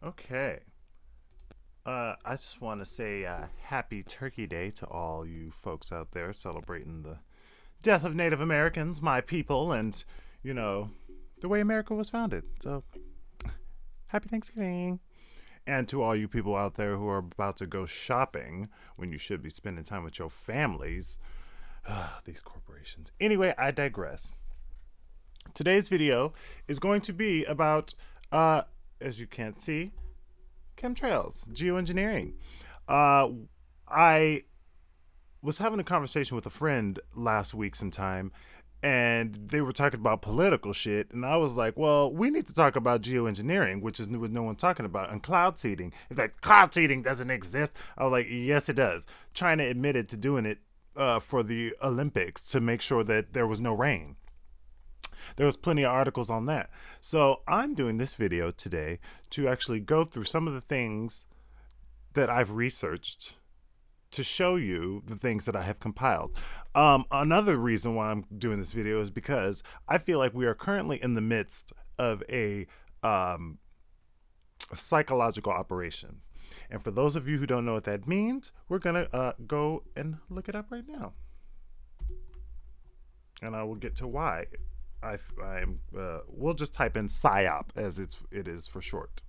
Okay. I just want to say happy Turkey Day to all you folks out there celebrating the death of Native Americans, my people, and, you know, the way America was founded. So, happy Thanksgiving. And to all you people out there who are about to go shopping when you should be spending time with your families. These corporations. Anyway, I digress. Today's video is going to be about, as you can't see, chemtrails, geoengineering. Uh, I was having a conversation with a friend last week sometime, and they were talking about political shit, and I was like, well, we need to talk about geoengineering, which is what no one's talking about, and cloud seeding. It's like, cloud seeding doesn't exist. I was like, yes, it does. China admitted to doing it for the Olympics to make sure that there was no rain. There was plenty of articles on that. So I'm doing this video today to actually go through some of the things that I've researched to show you the things that I have compiled. Another reason why I'm doing this video is because I feel like we are currently in the midst of a psychological operation. And for those of you who don't know what that means, we're going to go and look it up right now. And I will get to why. We'll just type in PSYOP as it is for short.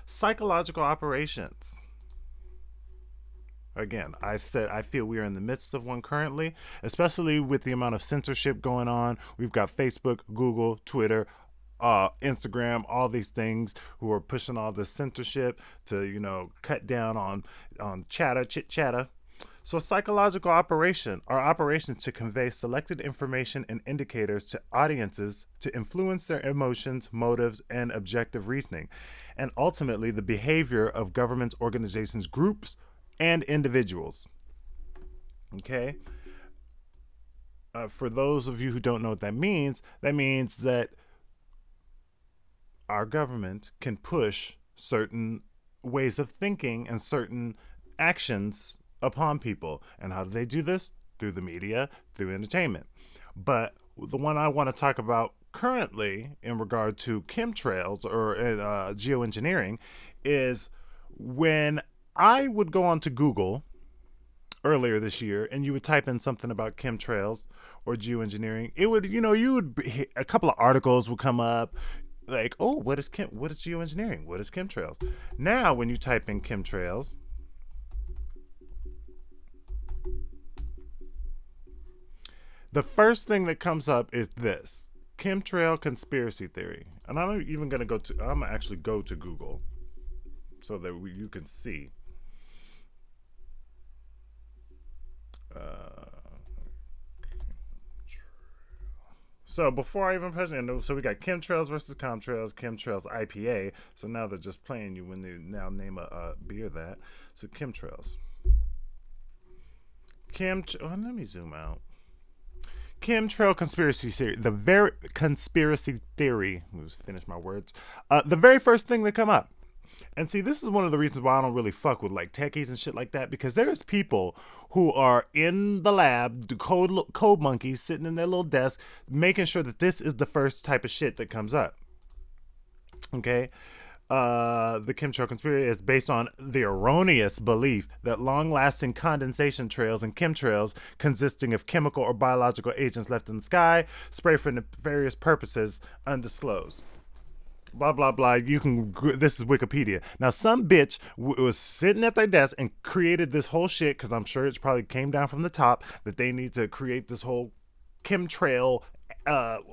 Psychological operations. Again, I said I feel we are in the midst of one currently, especially with the amount of censorship going on. We've got Facebook, Google, Twitter, Instagram, all these things who are pushing all this censorship to, cut down on chatter, chit chatter. So, psychological operation are operations to convey selected information and indicators to audiences to influence their emotions, motives, and objective reasoning, and ultimately the behavior of governments, organizations, groups, and individuals. Okay? For those of you who don't know what that means that our government can push certain ways of thinking and certain actions upon people. And how do they do this? Through the media, through entertainment. But the one I want to talk about currently in regard to chemtrails or geoengineering is when I would go onto Google earlier this year and you would type in something about chemtrails or geoengineering, it would, a couple of articles would come up like, oh, what is geoengineering? What is chemtrails? Now, when you type in chemtrails, the first thing that comes up is this: chemtrail conspiracy theory. And I'm even going to I'm going to actually go to Google so that you can see. So before I even press it, so we got chemtrails versus chemtrails IPA. So now they're just playing you when they now name a beer that. So chemtrails. Let me zoom out. Chemtrail conspiracy theory. The very conspiracy theory. Let's finish my words. The very first thing that come up. And see, this is one of the reasons why I don't really fuck with like techies and shit like that, because there's people who are in the lab, code monkeys, sitting in their little desk, making sure that this is the first type of shit that comes up. Okay? The chemtrail conspiracy is based on the erroneous belief that long-lasting condensation trails and chemtrails consisting of chemical or biological agents left in the sky, sprayed for nefarious purposes, undisclosed. Blah blah blah. This is Wikipedia. Now, some bitch was sitting at their desk and created this whole shit, because I'm sure it probably came down from the top that they need to create this whole chemtrail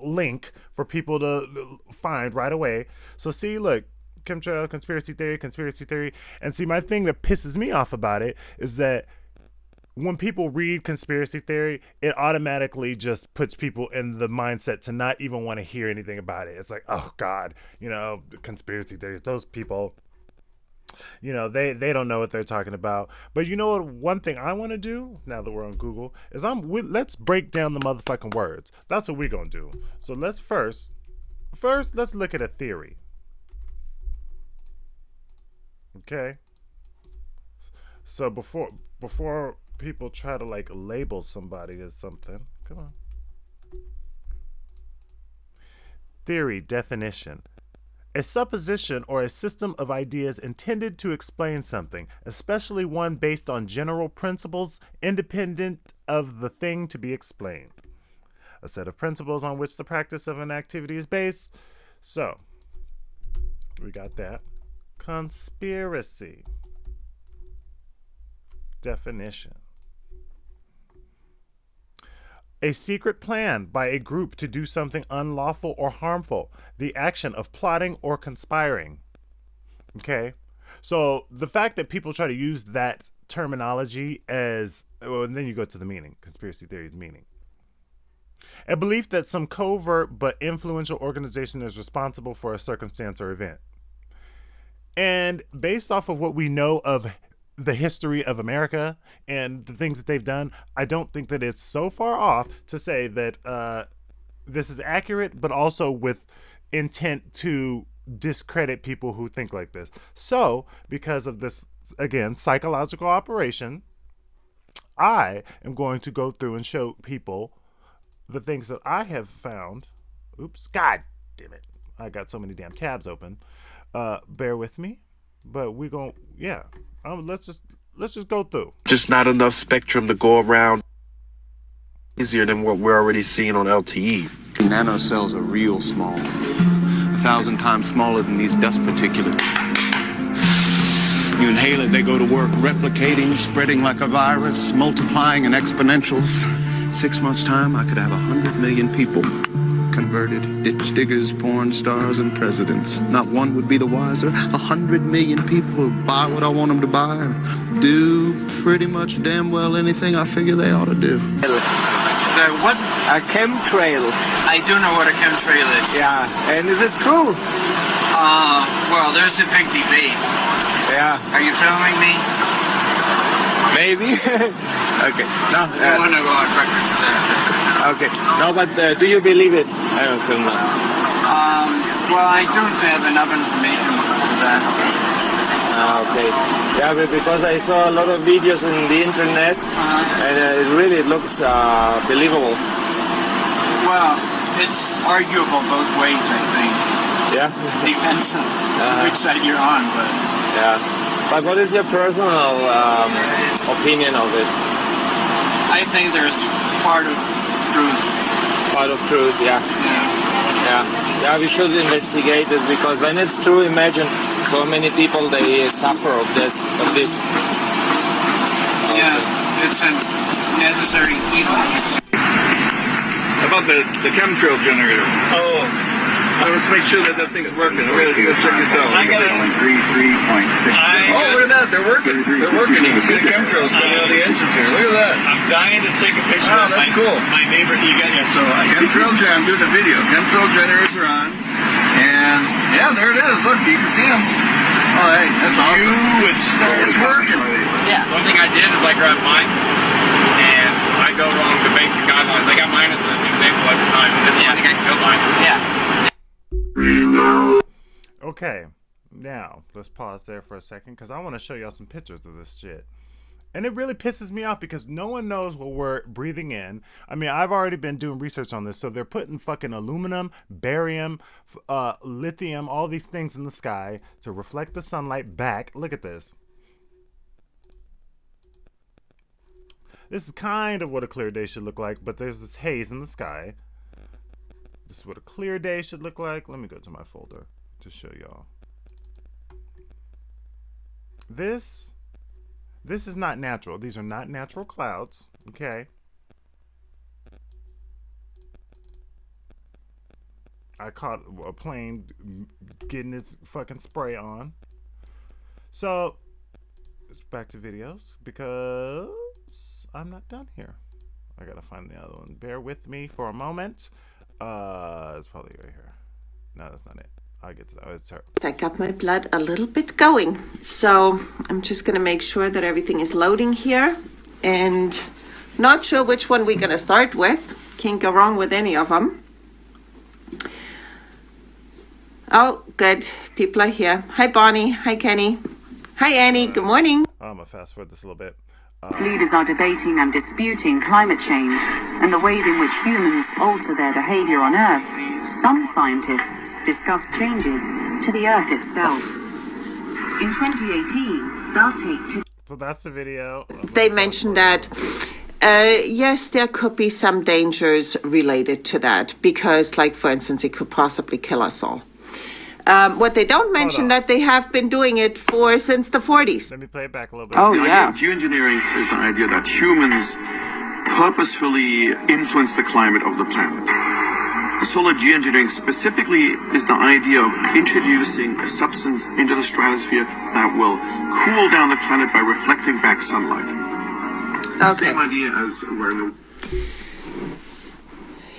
link for people to find right away. So see, look, chemtrail conspiracy theory. And see, my thing that pisses me off about it is that when people read conspiracy theory, it automatically just puts people in the mindset to not even want to hear anything about it. It's like, oh God, conspiracy theories, those people, they don't know what they're talking about. But you know what? One thing I want to do now that we're on Google is let's break down the motherfucking words. That's what we're gonna do. So let's first let's look at a theory. Okay. So before people try to like label somebody as something, come on. Theory definition: A supposition or a system of ideas intended to explain something, especially one based on general principles independent of the thing to be explained. A set of principles on which the practice of an activity is based. So, we got that. Conspiracy. Definition. A secret plan by a group to do something unlawful or harmful. The action of plotting or conspiring. Okay? So the fact that people try to use that terminology as, well, and then you go to the meaning, conspiracy theory's meaning. A belief that some covert but influential organization is responsible for a circumstance or event. And based off of what we know of the history of America and the things that they've done, I don't think that it's so far off to say that this is accurate, but also with intent to discredit people who think like this. So, because of this, again, psychological operation, I am going to go through and show people the things that I have found. Oops, God damn it. I got so many damn tabs open. Bear with me. But we're going to, yeah. Let's just go through. Just not enough spectrum to go around. Easier than what we're already seeing on LTE. Nanocells are real small. 1,000 times smaller than these dust particulates. You inhale it, they go to work replicating, spreading like a virus, multiplying in exponentials. 6 months' time, I could have 100 million people converted, ditch diggers, porn stars, and presidents. Not one would be the wiser. 100 million people who buy what I want them to buy and do pretty much damn well anything I figure they ought to do. What? A chemtrail. I do know what a chemtrail is. Yeah, and is it true? Well, there's a big debate. Yeah. Are you filming me? Maybe. Okay. No. I want to go on record with that. Okay. No, but do you believe it? I don't think not. Well, I don't have enough information for that. Okay. Yeah, but because I saw a lot of videos on the internet, and it really looks believable. Well, it's arguable both ways, I think. Yeah. Depends on which side you're on, but. Yeah. But what is your personal opinion of it? I think there's part of truth. Part of truth, yeah. Yeah, we should investigate this because when it's true, imagine so many people they suffer of this. Yeah, it's a necessary evil. About the chemtrail generator. Oh. Let's make sure that thing's working. Check this out. I got it. 3.6. Oh, look at that. They're working. You can see the chemtrails coming out of the engines here. Look at that. I'm dying to take a picture Oh, of that's cool. my neighbor. You got it. So Chemtrail gen. I'm doing a video. Chemtrail generators are on. And, yeah, there it is. Look, you can see them. Oh, hey, that's awesome. It's working. yeah. One thing I did is I grabbed mine, and I go along the basic guidelines. I got mine as an example every time. This one, I think I can build mine. Yeah. Okay, now let's pause there for a second because I want to show y'all some pictures of this shit. And it really pisses me off because no one knows what we're breathing in. I mean, I've already been doing research on this. So they're putting fucking aluminum, barium, lithium, all these things in the sky to reflect the sunlight back. Look at this. This is kind of what a clear day should look like, but there's this haze in the sky. This is what a clear day should look like. Let me go to my folder to show y'all. This is not natural. These are not natural clouds, okay? I caught a plane getting its fucking spray on. So, it's back to videos because I'm not done here. I gotta find the other one. Bear with me for a moment. It's probably right here. No, that's not it. I'll get to that. It's her. I got my blood a little bit going. So I'm just going to make sure that everything is loading here. And not sure which one we're going to start with. Can't go wrong with any of them. Oh, good. People are here. Hi, Bonnie. Hi, Kenny. Hi, Annie. Good morning. I'm going to fast forward this a little bit. Leaders are debating and disputing climate change and the ways in which humans alter their behavior on Earth. Some scientists discuss changes to the Earth itself. In 2018, they'll take to... So that's the video. They mentioned that, yes, there could be some dangers related to that because, like, for instance, it could possibly kill us all. What they don't mention that they have been doing it since the 40s. Let me play it back a little bit. Oh, The yeah. idea of geoengineering is the idea that humans purposefully influence the climate of the planet. Solar geoengineering specifically is the idea of introducing a substance into the stratosphere that will cool down the planet by reflecting back sunlight. Okay. Same idea as wearing a...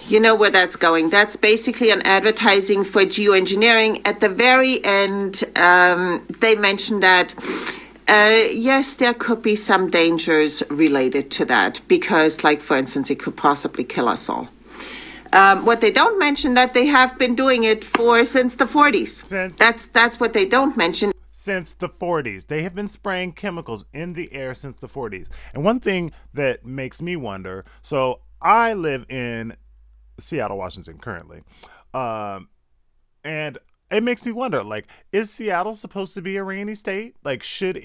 You know where that's going. That's basically an advertising for geoengineering. At the very end, they mentioned that, yes, there could be some dangers related to that because, like, for instance, it could possibly kill us all. What they don't mention that they have been doing it since the 40s. That's what they don't mention. Since the 40s. They have been spraying chemicals in the air since the 40s. And one thing that makes me wonder, so I live in Seattle, Washington currently. And it makes me wonder, like, is Seattle supposed to be a rainy state? Like, had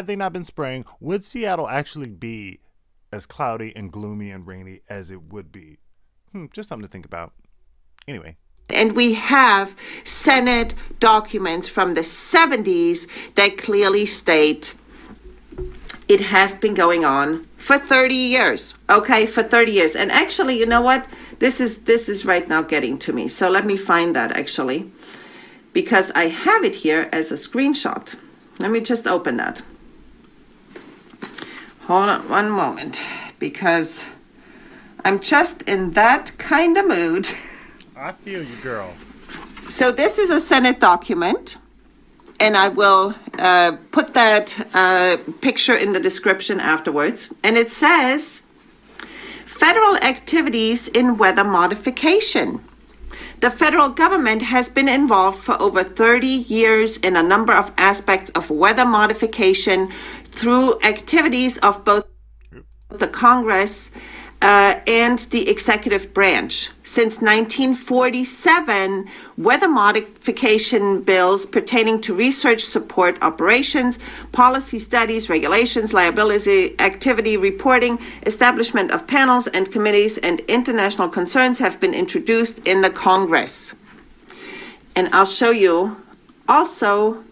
they not been spraying, would Seattle actually be as cloudy and gloomy and rainy as it would be? Just something to think about. Anyway. And we have Senate documents from the 70s that clearly state it has been going on for 30 years. Okay, for 30 years. And actually, you know what? This is right now getting to me. So let me find that actually, because I have it here as a screenshot. Let me just open that. Hold on one moment, because I'm just in that kind of mood. I feel you, girl. So this is a Senate document, and I will put that picture in the description afterwards. And it says, federal activities in weather modification. The federal government has been involved for over 30 years in a number of aspects of weather modification through activities of both the Congress and the executive branch. Since 1947, weather modification bills pertaining to research support operations, policy studies, regulations, liability, activity reporting, establishment of panels and committees, and international concerns have been introduced in the Congress. And I'll show you also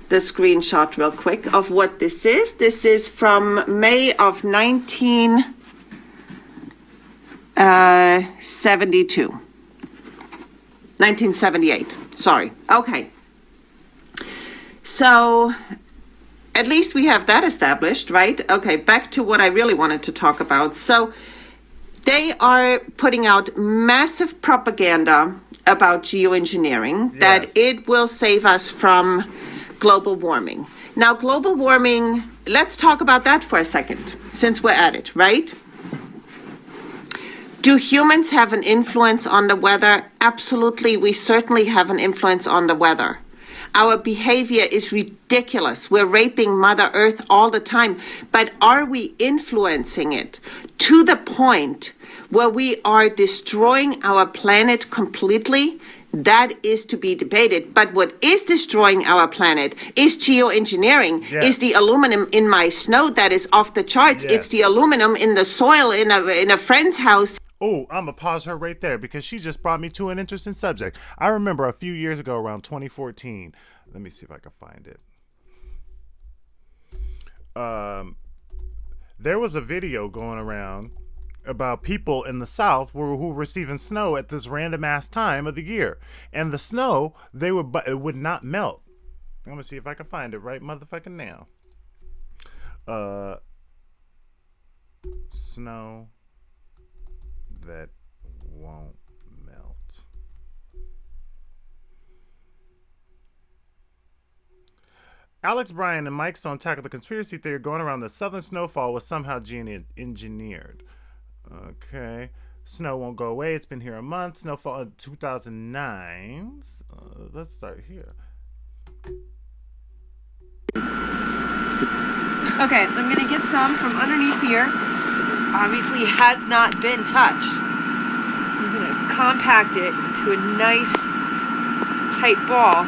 the screenshot real quick of what this is. This is from May of 1978. Sorry. Okay. So at least we have that established, right? Okay, back to what I really wanted to talk about. So they are putting out massive propaganda about geoengineering, that it will save us from global warming. Now, global warming, let's talk about that for a second, since we're at it, right? Do humans have an influence on the weather? Absolutely, we certainly have an influence on the weather. Our behavior is ridiculous. We're raping Mother Earth all the time. But are we influencing it to the point where we are destroying our planet completely? That is to be debated. But what is destroying our planet is geoengineering. Yes. Is the aluminum in my snow that is off the charts. Yes. It's the aluminum in the soil in a friend's house. Oh, I'm going to pause her right there because she just brought me to an interesting subject. I remember a few years ago, around 2014. Let me see if I can find it. There was a video going around about people in the South who were receiving snow at this random ass time of the year. And the snow, it would not melt. I'm going to see if I can find it right motherfucking now. Snow that won't melt. Alex Bryan and Mike Stone tackle the conspiracy theory going around that southern snowfall was somehow engineered. Okay. Snow won't go away. It's been here a month. Snowfall in 2009. Let's start here. Okay, I'm gonna get some from underneath here. Obviously has not been touched. I'm gonna compact it into a nice tight ball.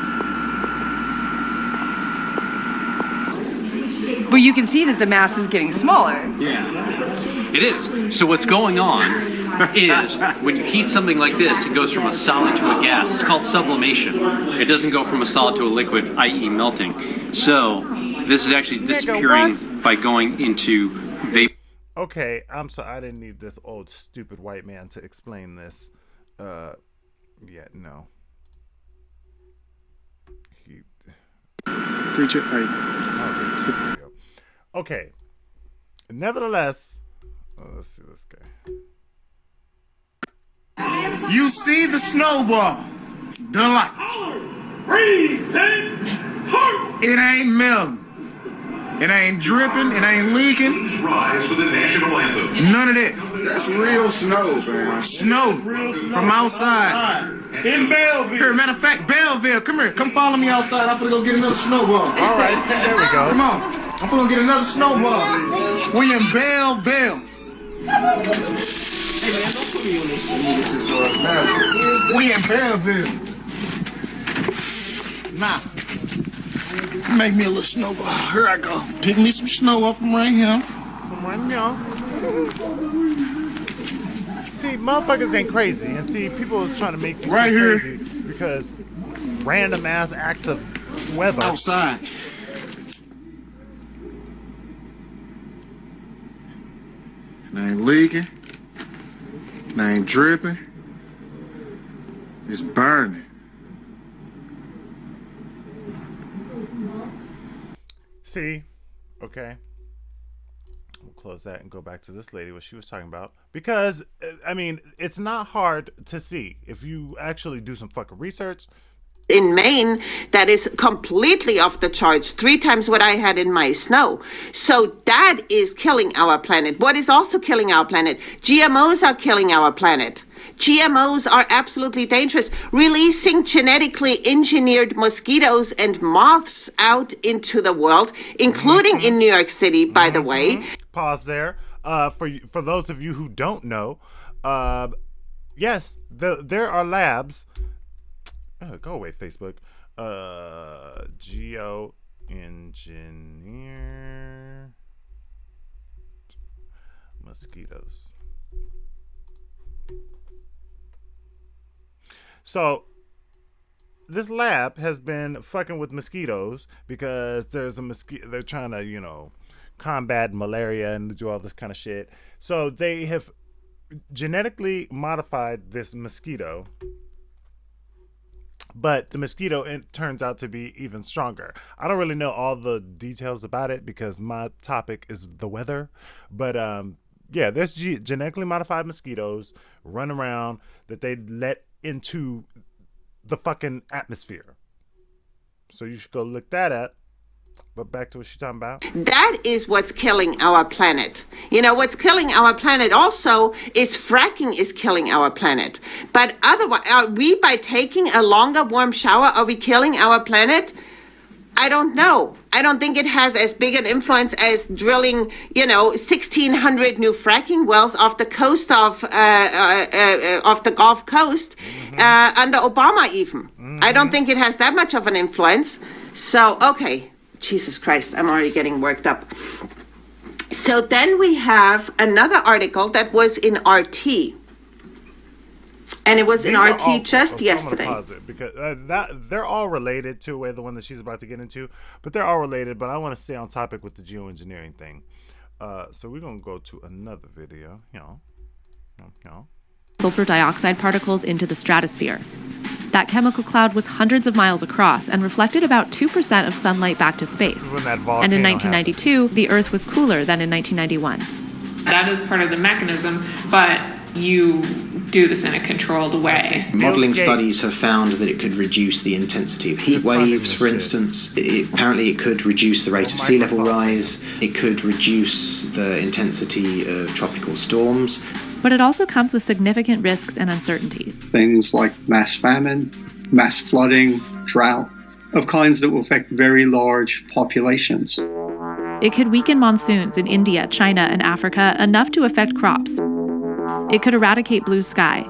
But you can see that the mass is getting smaller. Yeah, it is. So what's going on is when you heat something like this, it goes from a solid to a gas. It's called sublimation. It doesn't go from a solid to a liquid, i.e. melting. So this is actually disappearing by going into vapor. Okay, I'm sorry. I didn't need this old stupid white man to explain this. Yeah, no. Preach it right. Okay. Nevertheless, let's see this guy. You see the snowball. The light. It ain't melting. It ain't dripping. It ain't leaking. Please rise for the national anthem. None of that. That's real snow, man. Snow from outside. In Belleville. Here, matter of fact, Belleville, come here. Come follow me outside. I'm finna go get another snowball. All right, there we go. Come on. I'm finna get another snowball. We in Belleville. Hey man, don't put me on this shit. We in Belleville. Now, make me a little snowball. Here I go. Pick me some snow up from right here. From right here. See, motherfuckers ain't crazy. And see, people are trying to make you right here crazy because random ass acts of weather. Outside. And I ain't leaking. And I ain't dripping. It's burning. See? Okay. We'll close that and go back to this lady, what she was talking about. Because, I mean, it's not hard to see. If you actually do some fucking research. In Maine, that is completely off the charts, 3 times what I had in my snow. So that is killing our planet. What is also killing our planet? GMOs are killing our planet. GMOs are absolutely dangerous, releasing genetically engineered mosquitoes and moths out into the world, including in New York City, by the way. Pause there. For those of you who don't know, yes, there are labs. Go away, Facebook. Geoengineer mosquitoes. So this lab has been fucking with mosquitoes because there's a mosquito. They're trying to, combat malaria and do all this kind of shit. So they have genetically modified this mosquito. But the mosquito, it turns out to be even stronger. I don't really know all the details about it because my topic is the weather. But yeah, there's genetically modified mosquitoes run around that they let into the fucking atmosphere. So you should go look that up. But back to what she's talking about. That is what's killing our planet. What's killing our planet also is fracking is killing our planet. But otherwise, are we, by taking a longer warm shower, are we killing our planet? I don't know. I don't think it has as big an influence as drilling, 1,600 new fracking wells off the coast of the Gulf Coast under Obama even. I don't think it has that much of an influence. So, okay. Jesus Christ, I'm already getting worked up. So then we have another article that was in RT. And it was in RT just yesterday. I'm gonna pause it because they're all related to the one that she's about to get into, but they're all related. But I want to stay on topic with the geoengineering thing. So we're gonna go to another video. Sulfur dioxide particles into the stratosphere. That chemical cloud was hundreds of miles across and reflected about 2% of sunlight back to space. And in 1992, the Earth was cooler than in 1991. That is part of the mechanism, but you do this in a controlled way. Modelling studies have found that it could reduce the intensity of heat waves, for instance. Apparently it could reduce the rate of sea level rise. It could reduce the intensity of tropical storms. But it also comes with significant risks and uncertainties. Things like mass famine, mass flooding, drought, of kinds that will affect very large populations. It could weaken monsoons in India, China, and Africa enough to affect crops. It could eradicate blue sky.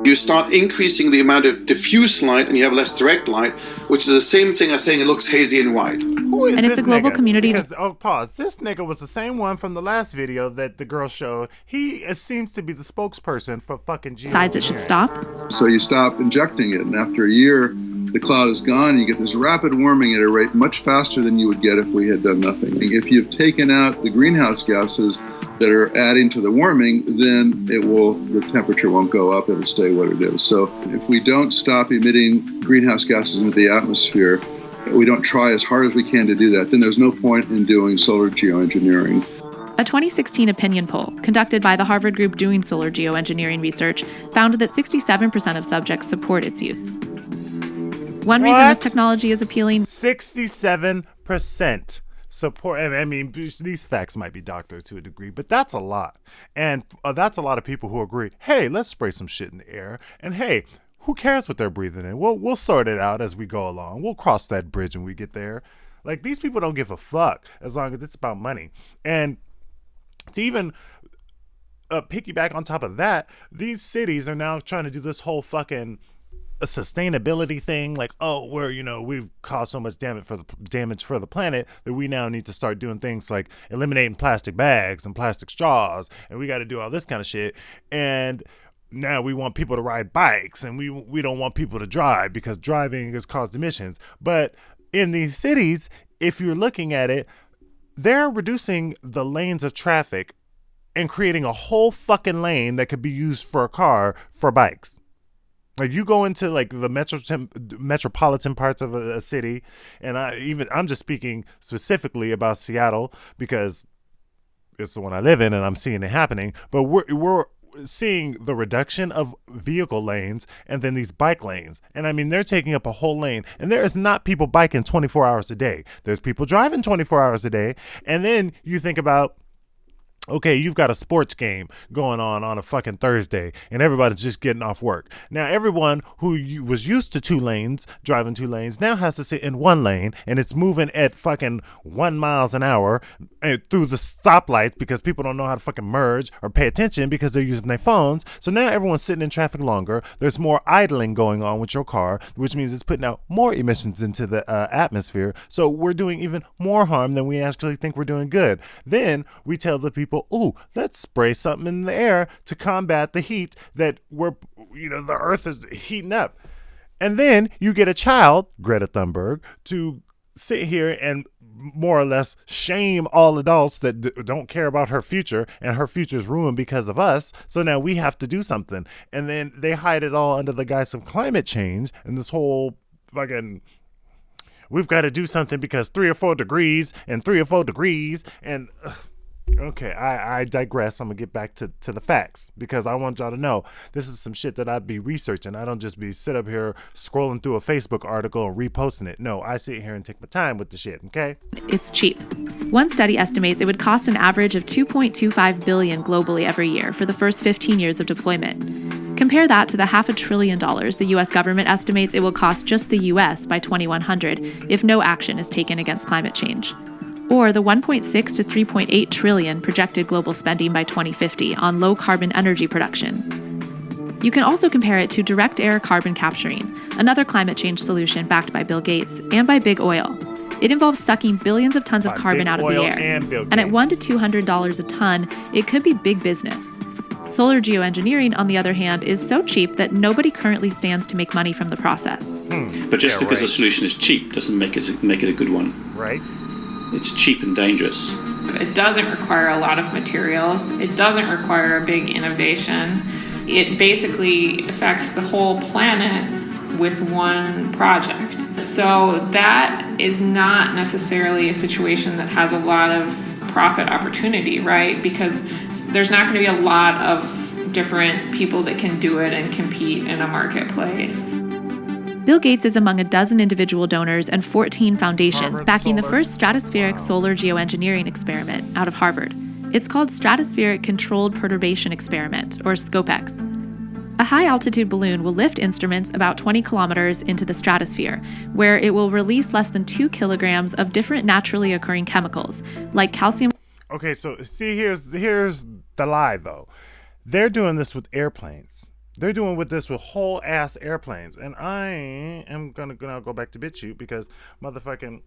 You start increasing the amount of diffuse light and you have less direct light, which is the same thing as saying it looks hazy and white. Who is And if this the global nigga? community- Because, pause. This nigga was the same one from the last video that the girl showed. He seems to be the spokesperson for fucking decides it should stop. So you stop injecting it, and after a year, the cloud is gone, and you get this rapid warming at a rate much faster than you would get if we had done nothing. If you've taken out the greenhouse gases that are adding to the warming, then the temperature won't go up, it'll stay what it is. So if we don't stop emitting greenhouse gases into the atmosphere, we don't try as hard as we can to do that, then there's no point in doing solar geoengineering. A 2016 opinion poll conducted by the Harvard group doing solar geoengineering research found that 67% of subjects support its use. One reason this technology is appealing: 67% support. I mean, these facts might be doctored to a degree, but that's a lot. And that's a lot of people who agree, hey, let's spray some shit in the air. And hey, who cares what they're breathing in? We'll sort it out as we go along. We'll cross that bridge when we get there. Like, these people don't give a fuck as long as it's about money. And to even piggyback on top of that, these cities are now trying to do this whole fucking sustainability thing, like, oh, we've caused so much damage for the planet that we now need to start doing things like eliminating plastic bags and plastic straws, and we got to do all this kind of shit. And now we want people to ride bikes, and we don't want people to drive because driving has caused emissions. But in these cities, if you're looking at it, they're reducing the lanes of traffic and creating a whole fucking lane that could be used for a car for bikes. Like, you go into like the metropolitan parts of a city, and I'm just speaking specifically about Seattle because it's the one I live in and I'm seeing it happening. But we're seeing the reduction of vehicle lanes and then these bike lanes. And I mean, they're taking up a whole lane, and there is not people biking 24 hours a day. There's people driving 24 hours a day. And then you think about, okay, you've got a sports game going on a fucking Thursday, and everybody's just getting off work. Now, everyone who was used to driving two lanes, now has to sit in one lane, and it's moving at fucking 1 mile an hour through the stoplights because people don't know how to fucking merge or pay attention because they're using their phones. So now everyone's sitting in traffic longer. There's more idling going on with your car, which means it's putting out more emissions into the atmosphere. So we're doing even more harm than we actually think we're doing good. Then we tell the people, ooh, let's spray something in the air to combat the heat that the earth is heating up. And then you get a child, Greta Thunberg, to sit here and more or less shame all adults that don't care about her future, and her future's ruined because of us. So now we have to do something. And then they hide it all under the guise of climate change and this whole fucking, we've got to do something because 3 or 4 degrees and 3 or 4 degrees and... Okay, I digress. I'm going to get back to the facts because I want y'all to know this is some shit that I'd be researching. I don't just be sit up here scrolling through a Facebook article and reposting it. No, I sit here and take my time with the shit, okay? It's cheap. One study estimates it would cost an average of $2.25 billion globally every year for the first 15 years of deployment. Compare that to the $500 billion the U.S. government estimates it will cost just the U.S. by 2100 if no action is taken against climate change. Or the $1.6 to $3.8 trillion projected global spending by 2050 on low-carbon energy production. You can also compare it to direct air carbon capturing, another climate change solution backed by Bill Gates and by Big Oil. It involves sucking billions of tons of carbon out of the air. And at $100 to $200 a ton, it could be big business. Solar geoengineering, on the other hand, is so cheap that nobody currently stands to make money from the process. But just because a solution is cheap doesn't make it a good one. Right. It's cheap and dangerous. It doesn't require a lot of materials. It doesn't require a big innovation. It basically affects the whole planet with one project. So that is not necessarily a situation that has a lot of profit opportunity, right? Because there's not going to be a lot of different people that can do it and compete in a marketplace. Bill Gates is among a dozen individual donors and 14 foundations backing the first stratospheric solar geoengineering experiment out of Harvard. It's called Stratospheric Controlled Perturbation Experiment, or SCOPEX. A high-altitude balloon will lift instruments about 20 kilometers into the stratosphere, where it will release less than 2 kilograms of different naturally occurring chemicals, like calcium. Okay, so see, here's the lie, though. They're doing this with airplanes. They're doing with this with whole-ass airplanes. And I am gonna go back to BitChute because motherfucking...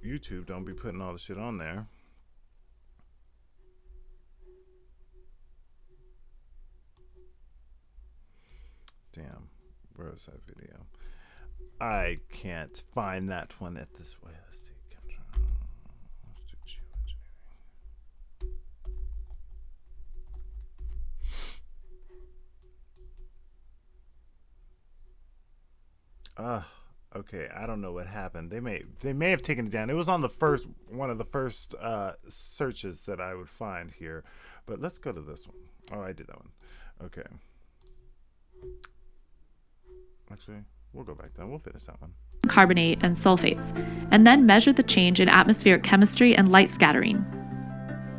YouTube don't be putting all the shit on there. Damn, where is that video? I can't find that one at this way. Let's see. Let's do geoengineering. Okay, I don't know what happened. They may have taken it down. It was on the one of the first searches that I would find here. But let's go to this one. Oh, I did that one. Okay. Actually, we'll go back down. We'll finish that one. Carbonate and sulfates, and then measure the change in atmospheric chemistry and light scattering.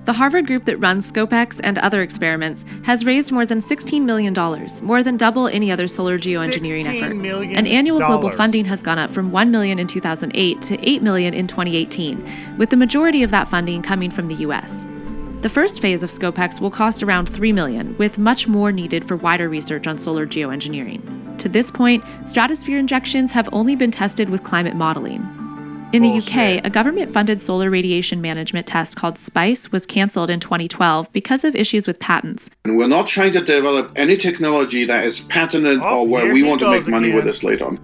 The Harvard group that runs SCOPEX and other experiments has raised more than $16 million, more than double any other solar geoengineering effort. And annual global funding has gone up from $1 million in 2008 to $8 million in 2018, with the majority of that funding coming from the US. The first phase of SCOPEX will cost around $3 million, with much more needed for wider research on solar geoengineering. To this point, stratosphere injections have only been tested with climate modeling. In the UK, a government-funded solar radiation management test called SPICE was cancelled in 2012 because of issues with patents. And we're not trying to develop any technology that is patented or where we want to make money with this later on.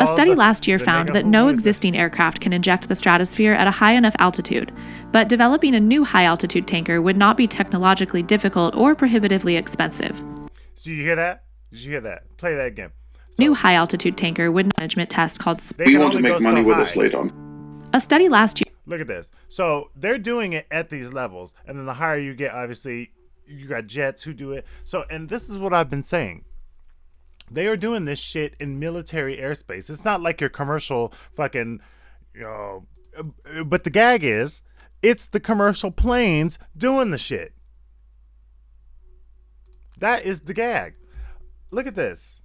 A study last year found that no existing aircraft can inject the stratosphere at a high enough altitude, but developing a new high-altitude tanker would not be technologically difficult or prohibitively expensive. So you hear that? Did you hear that? Play that again. New high-altitude tanker would management test called SPICE. We want to make money with this later on. A study last year. Look at this. So they're doing it at these levels, and then the higher you get, obviously, you got jets who do it. So, and this is what I've been saying. They are doing this shit in military airspace. It's not like your commercial fucking, but the gag is, it's the commercial planes doing the shit. That is the gag. Look at this.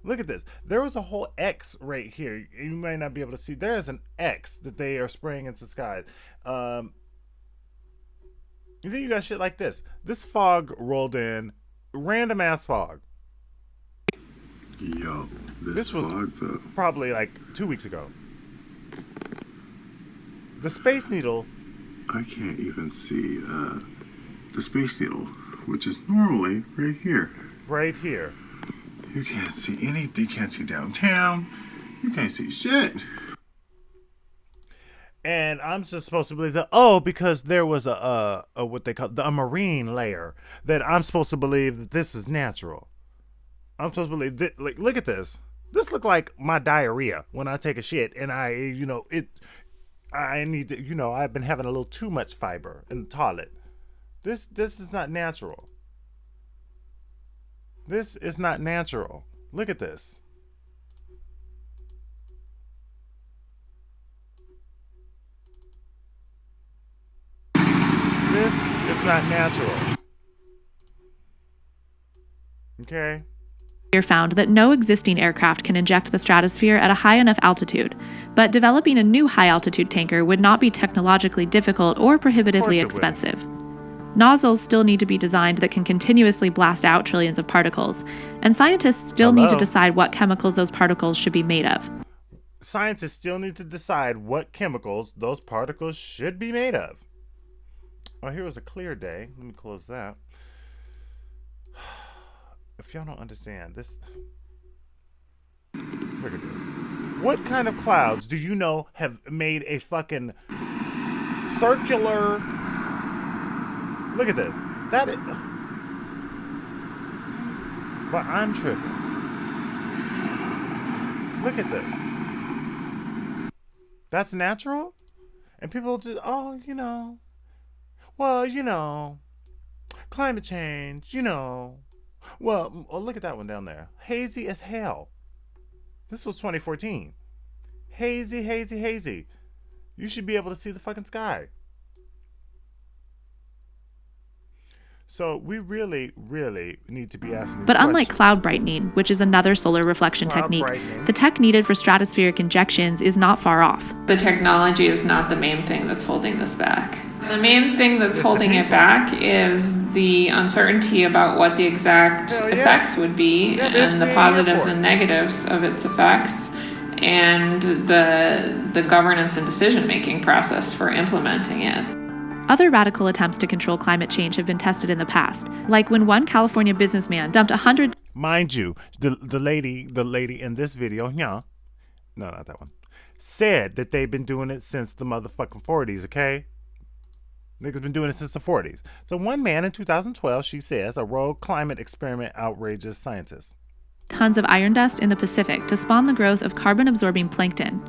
Look at this. There was a whole X right here. You might not be able to see. There is an X that they are spraying into the sky. And then you got shit like this. This fog rolled in. Random ass fog. Yo, this was fog, though. Probably like 2 weeks ago. The Space Needle. I can't even see the Space Needle, which is normally right here. Right here. You can't see anything. You can't see downtown. You can't see shit. And I'm just supposed to believe that, because there was a what they call a marine layer, that I'm supposed to believe that this is natural. I'm supposed to believe that, like, look at this. This look like my diarrhea when I take a shit, and I need to, I've been having a little too much fiber in the toilet. This is not natural. This is not natural. Look at this. This is not natural. Okay? Found that no existing aircraft can inject the stratosphere at a high enough altitude, but developing a new high-altitude tanker would not be technologically difficult or prohibitively expensive. Nozzles still need to be designed that can continuously blast out trillions of particles, and scientists still need to decide what chemicals those particles should be made of. Scientists still need to decide what chemicals those particles should be made of. Oh, here was a clear day. Let me close that. If y'all don't understand this, look at this. What kind of clouds do you know have made a fucking circular? Look at this. That is. But I'm tripping. Look at this. That's natural? And people just, climate change, Well, look at that one down there. Hazy as hell. This was 2014. Hazy, hazy, hazy. You should be able to see the fucking sky. So we really, really need to be asking. But unlike cloud brightening, which is another solar reflection technique, the tech needed for stratospheric injections is not far off. The technology is not the main thing that's holding this back. The main thing that's holding it back is the uncertainty about what the exact effects would be, and the positives and negatives of its effects, and the governance and decision-making process for implementing it. Other radical attempts to control climate change have been tested in the past, like when one California businessman dumped 100... Mind you, the lady in this video, no, not that one, said that they've been doing it since the motherfucking 40s, okay? Niggas been doing it since the 40s. So one man in 2012, she says, a rogue climate experiment outrages scientists. Tons of iron dust in the Pacific to spawn the growth of carbon-absorbing plankton.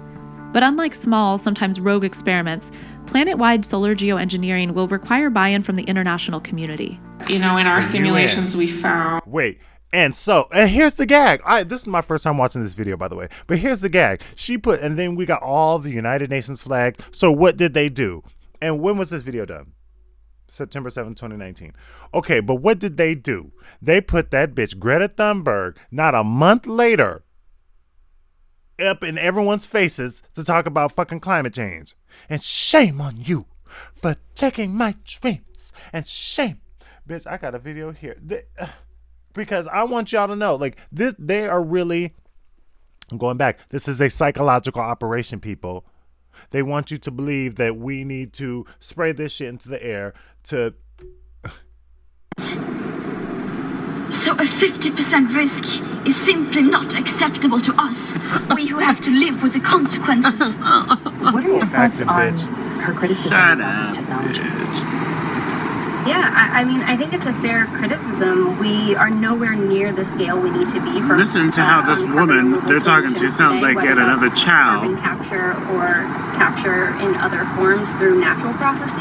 But unlike small, sometimes rogue experiments, planet-wide solar geoengineering will require buy-in from the international community. You know, in our simulations we found... Wait, and here's the gag. This is my first time watching this video, by the way. But here's the gag. And then we got all the United Nations flags. So what did they do? And when was this video done? September 7th, 2019. Okay, but what did they do? They put that bitch Greta Thunberg not a month later up in everyone's faces to talk about fucking climate change. And shame on you for taking my dreams. And shame. Bitch, I got a video here. Because I want y'all to know, like, they are really, I'm going back, this is a psychological operation, people. They want you to believe that we need to spray this shit into the air to... So a 50% risk is simply not acceptable to us. We who have to live with the consequences. What are your thoughts on her criticism about this technology? Yeah, I mean, I think it's a fair criticism. We are nowhere near the scale we need to be for... Listen to how this woman they're talking to sounds like yet another child. Carbon capture or capture in other forms through natural processes.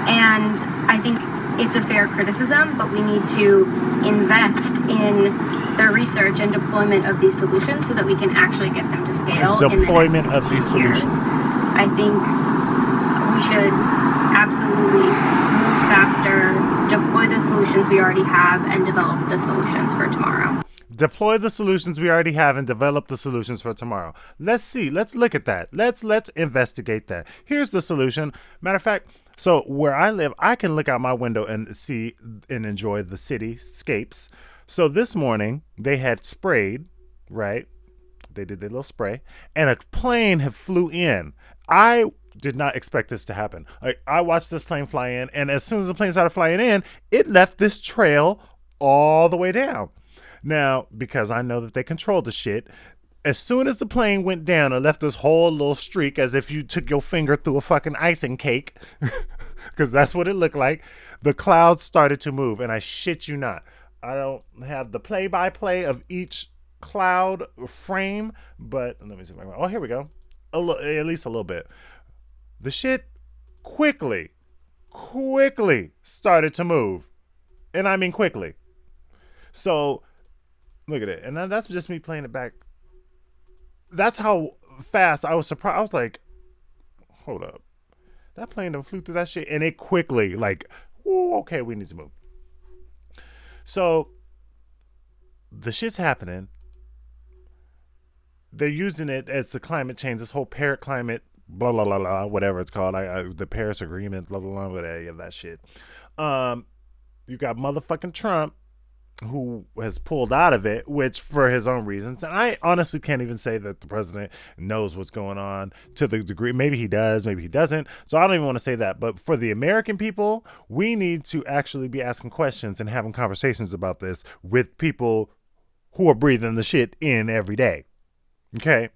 And I think it's a fair criticism, but we need to invest in the research and deployment of these solutions so that we can actually get them to scale. Deployment of these solutions. I think we should absolutely move faster, deploy the solutions we already have, and develop the solutions for tomorrow. Deploy the solutions we already have and develop the solutions for tomorrow. Let's see. Let's look at that. Let's investigate that. Here's the solution. Matter of fact, so where I live, I can look out my window and see and enjoy the cityscapes. So this morning they had sprayed, right? They did their little spray, and a plane had flew in. I did not expect this to happen. Like, I watched this plane fly in, and as soon as the plane started flying in, it left this trail all the way down. Now, because I know that they control the shit, as soon as the plane went down, it left this whole little streak as if you took your finger through a fucking icing cake, because that's what it looked like. The clouds started to move, and I shit you not. I don't have the play-by-play of each cloud frame, but let me see. Oh, here we go. At least a little bit. The shit quickly started to move. And I mean quickly. So, look at it. And that's just me playing it back. That's how fast I was surprised. I was like, hold up. That plane done flew through that shit. And it quickly, like, ooh, okay, we need to move. So, the shit's happening. They're using it as the climate change, this whole Paris climate, blah, blah, blah, blah, whatever it's called. The Paris Agreement, blah, blah, blah, whatever, that shit. You got motherfucking Trump, who has pulled out of it, which for his own reasons. And I honestly can't even say that the president knows what's going on to the degree. Maybe he does, maybe he doesn't. So I don't even want to say that. But for the American people, we need to actually be asking questions and having conversations about this with people who are breathing the shit in every day. Okay.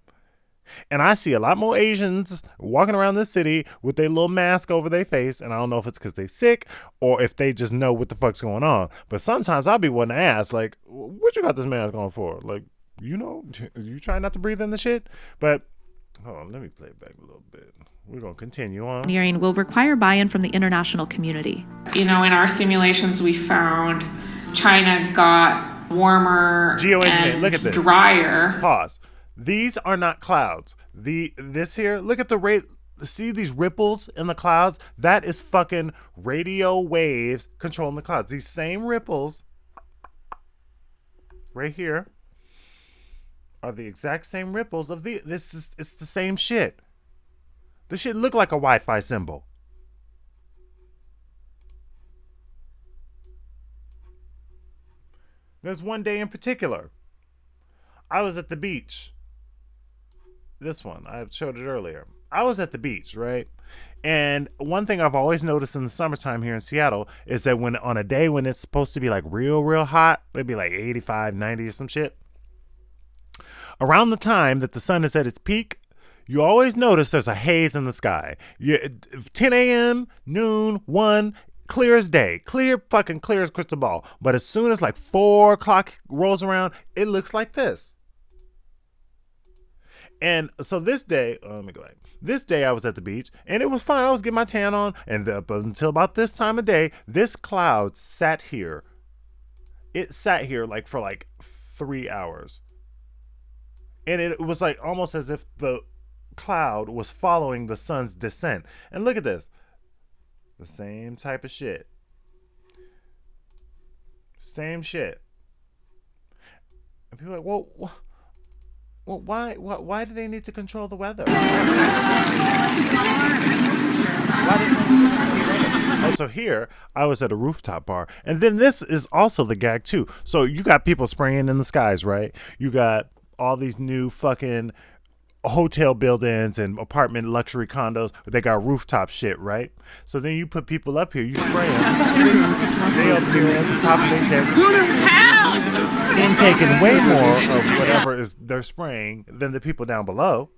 And I see a lot more Asians walking around this city with their little mask over their face. And I don't know if it's because they're sick or if they just know what the fuck's going on. But sometimes I'll be wanting to ask, like, what you got this mask on for? Like, you know, you trying not to breathe in the shit? But hold on, let me play it back a little bit. We're going to continue on. Engineering will require buy-in from the international community. You know, in our simulations, we found China got warmer and look at this. Drier. Pause. These are not clouds. This here, look at the rate. see these ripples in the clouds? That is fucking radio waves controlling the clouds. These same ripples right here are the exact same ripples of it's the same shit. This shit look like a Wi-Fi symbol. There's one day in particular. I was at the beach. This one, I showed it earlier. I was at the beach, right? And one thing I've always noticed in the summertime here in Seattle is that when on a day when it's supposed to be like real hot, maybe like 85, 90 or some shit, around the time that the sun is at its peak, you always notice there's a haze in the sky. 10 a.m., noon, 1, clear as day. Fucking clear as crystal ball. But as soon as like 4 o'clock rolls around, it looks like this. And so this day, let me go back. This day I was at the beach and it was fine. I was getting my tan on, and until about this time of day, this cloud sat here. It sat here like for like 3 hours. And it was like almost as if the cloud was following the sun's descent. And look at this. The same type of shit. Same shit. And people are like, well, why do they need to control the weather? So here, I was at a rooftop bar. And then this is also the gag too. So you got people spraying in the skies, right? You got all these new fucking hotel buildings and apartment luxury condos. They got rooftop shit, right? So then you put people up here, you spray them. They up here at the top of their deck, intaking way more of whatever is they're spraying than the people down below.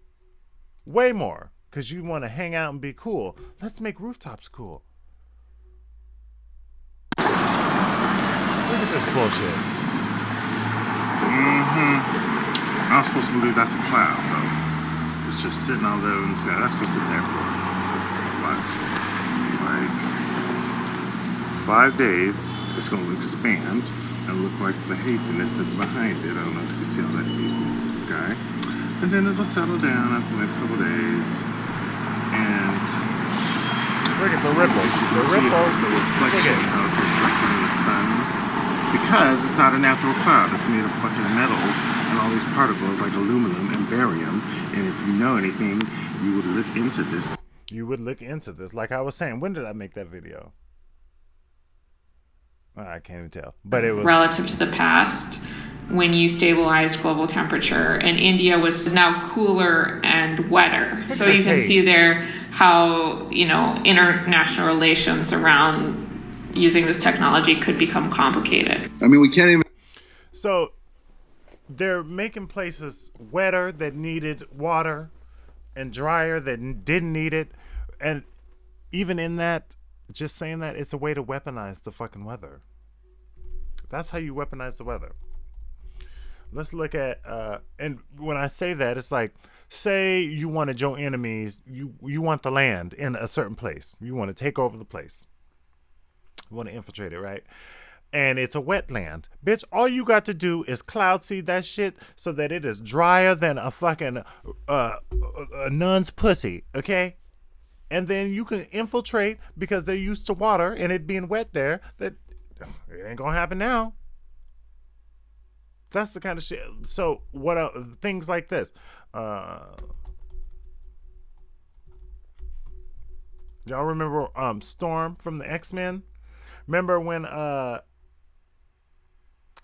Way more. Because you want to hang out and be cool. Let's make rooftops cool. Look at this bullshit. I'm supposed to believe that's a cloud, though. It's just sitting out there and that's supposed to sit there for what? Like 5 days. It's going to expand and look like the haziness that's behind it. I don't know if you can see all that haziness in the sky. And then it'll settle down after the next couple days. And look at the ripples. The ripples. The reflection, how it's reflecting in the sun. Because it's not a natural cloud. It's made of fucking metals and all these particles like aluminum and barium. And if you know anything, you would look into this. You would look into this. Like I was saying, when did I make that video? I can't even tell. But it was relative to the past when you stabilized global temperature, and India was now cooler and wetter. So you can see there how, international relations around using this technology could become complicated. I mean, we can't even. So they're making places wetter that needed water and drier that didn't need it. And even in that, just saying that, it's a way to weaponize the fucking weather. That's how you weaponize the weather. Let's look at, and when I say that, it's like, say you wanted your enemies, you want the land in a certain place. You want to take over the place. You want to infiltrate it, right? And it's a wetland. Bitch, all you got to do is cloud seed that shit so that it is drier than a fucking a nun's pussy, okay? And then you can infiltrate because they're used to water and it being wet there. That it ain't gonna happen now. That's the kind of shit. So what things like this? Y'all remember Storm from the X-Men? Remember when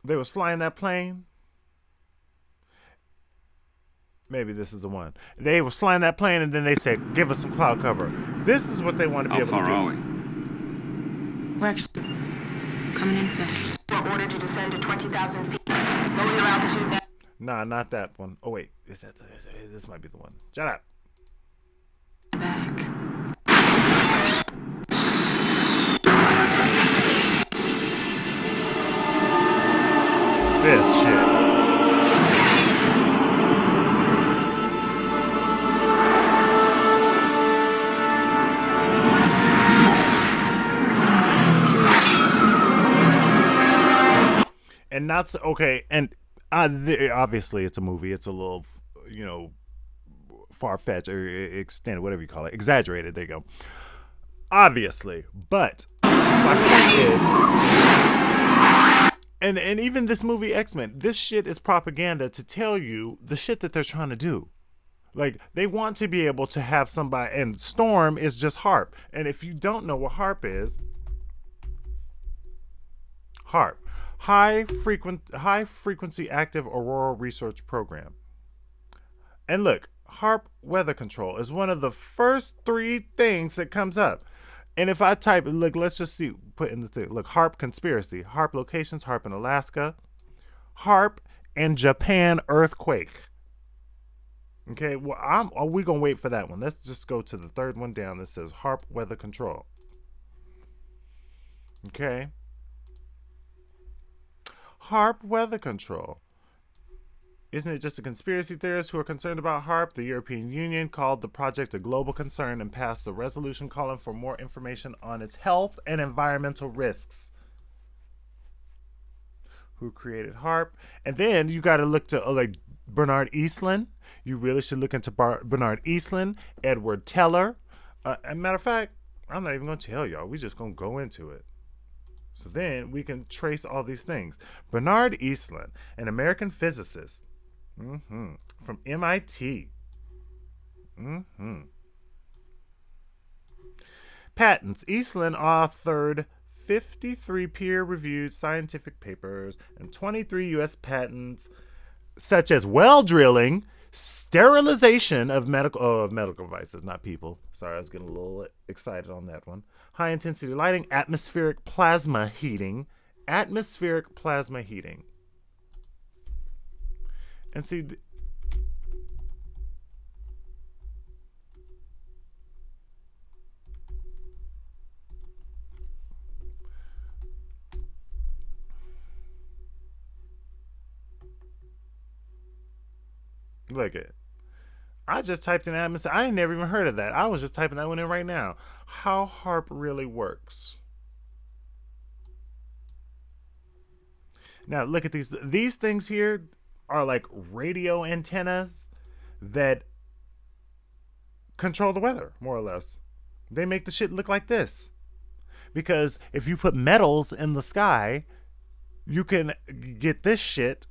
they was flying that plane? Maybe this is the one. They was flying that plane and then they said, give us some cloud cover. This is what they want to be able to do. How far are we? We're actually coming in fast. Order to descend to 20,000 feet. Lower your altitude now. Nah, not that one. Oh wait, this might be the one. Shut up. Back. This shit. And that's okay. And obviously, it's a movie. It's a little, far-fetched or extended, whatever you call it, exaggerated. There you go. Obviously, but my point is, and even this movie X-Men, this shit is propaganda to tell you the shit that they're trying to do. Like, they want to be able to have somebody, and Storm is just HARP. And if you don't know what HARP is, HARP, high frequency active auroral research program. And look, HARP weather control is one of the first 3 things that comes up. And if I type, look, let's just see, put in the thing, look, HARP conspiracy, HARP locations, HARP in Alaska, HARP and Japan earthquake. Okay, well, we're going to wait for that one. Let's just go to the 3rd one down that says HARP weather control. Okay. HARP weather control. Isn't it just a conspiracy theorists who are concerned about HARP? The European Union called the project a global concern and passed a resolution calling for more information on its health and environmental risks. Who created HARP? And then you got to look to like Bernard Eastland. You really should look into Bernard Eastland, Edward Teller. As a matter of fact, I'm not even going to tell y'all. We're just going to go into it. So then we can trace all these things. Bernard Eastland, an American physicist from MIT. Patents. Eastland authored 53 peer-reviewed scientific papers and 23 U.S. patents, such as well drilling, sterilization of medical devices, not people. Sorry, I was getting a little excited on that one. High intensity lighting, atmospheric plasma heating. And see, look at it. I just typed in atmosphere. I ain't never even heard of that. I was just typing that one in right now. How HARP really works. Now look at these. These things here are like radio antennas that control the weather, more or less. They make the shit look like this. Because if you put metals in the sky, you can get this shit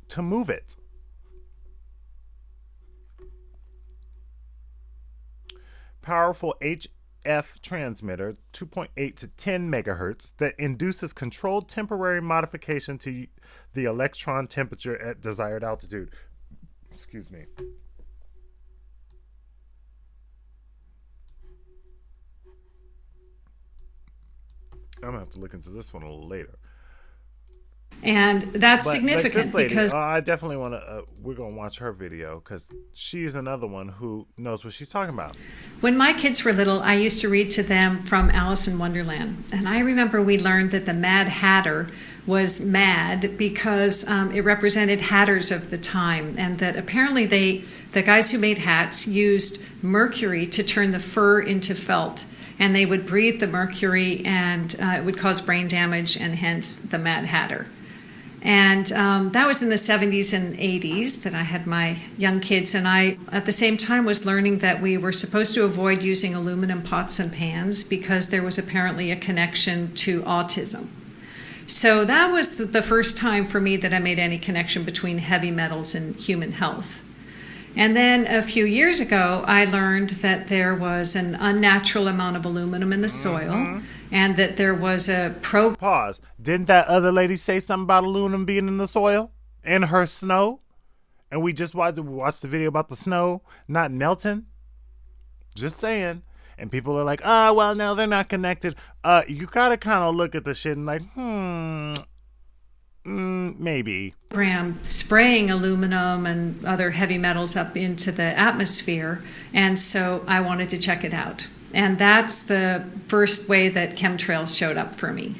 to move it. Powerful HF transmitter, 2.8 to 10 megahertz, that induces controlled temporary modification to the electron temperature at desired altitude. Excuse me. I'm gonna have to look into this one a little later. And that's significant, like this lady, because I definitely want to. We're gonna watch her video because she's another one who knows what she's talking about. when my kids were little, I used to read to them from Alice in Wonderland. And I remember we learned that the Mad Hatter was mad because it represented hatters of the time, and that apparently the guys who made hats used mercury to turn the fur into felt. And they would breathe the mercury, and it would cause brain damage, and hence the Mad Hatter. And that was in the 70s and 80s that I had my young kids. And I, at the same time, was learning that we were supposed to avoid using aluminum pots and pans because there was apparently a connection to autism. So that was the first time for me that I made any connection between heavy metals and human health. And then a few years ago, I learned that there was an unnatural amount of aluminum in the soil, and that there was a Pause. Didn't that other lady say something about aluminum being in the soil? In her snow? And we just watched the video about the snow not melting? Just saying. And people are like, oh, well, no, they're not connected. You gotta kind of look at the shit and like, maybe. spraying aluminum and other heavy metals up into the atmosphere, and so I wanted to check it out. And that's the first way that chemtrails showed up for me.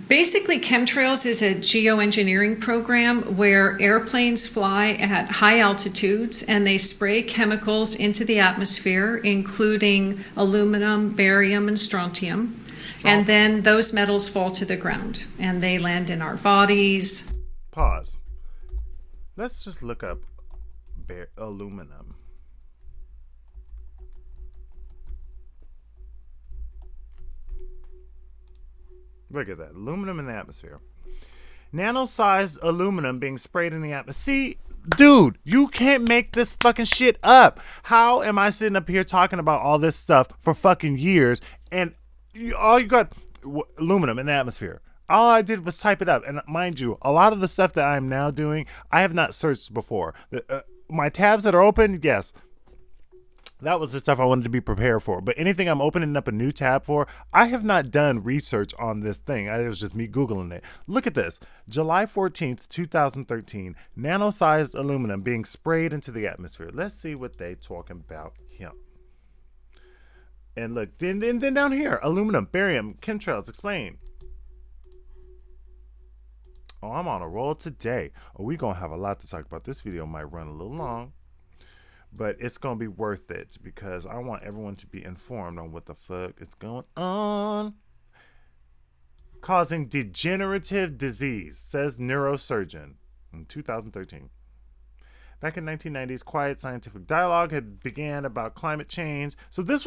Basically, chemtrails is a geoengineering program where airplanes fly at high altitudes and they spray chemicals into the atmosphere, including aluminum, barium, and strontium. And then those metals fall to the ground and they land in our bodies. Pause. Let's just look up aluminum. Look at that. Aluminum in the atmosphere. Nano-sized aluminum being sprayed in the atmosphere. See, dude, you can't make this fucking shit up. How am I sitting up here talking about all this stuff for fucking years, and all you got aluminum in the atmosphere? All I did was type it up. And mind you, a lot of the stuff that I'm now doing, I have not searched before. My tabs that are open, yes, that was the stuff I wanted to be prepared for. But anything I'm opening up a new tab for, I have not done research on this thing. It was just me Googling it. Look at this. July 14th, 2013. Nano-sized aluminum being sprayed into the atmosphere. Let's see what they talking about here. And look, then down here, aluminum, barium, chemtrails, explain. Oh, I'm on a roll today. Oh, we're going to have a lot to talk about. This video might run a little long, but it's going to be worth it because I want everyone to be informed on what the fuck is going on. Causing degenerative disease, says neurosurgeon in 2013. Back in 1990s, quiet scientific dialogue had began about climate change. So this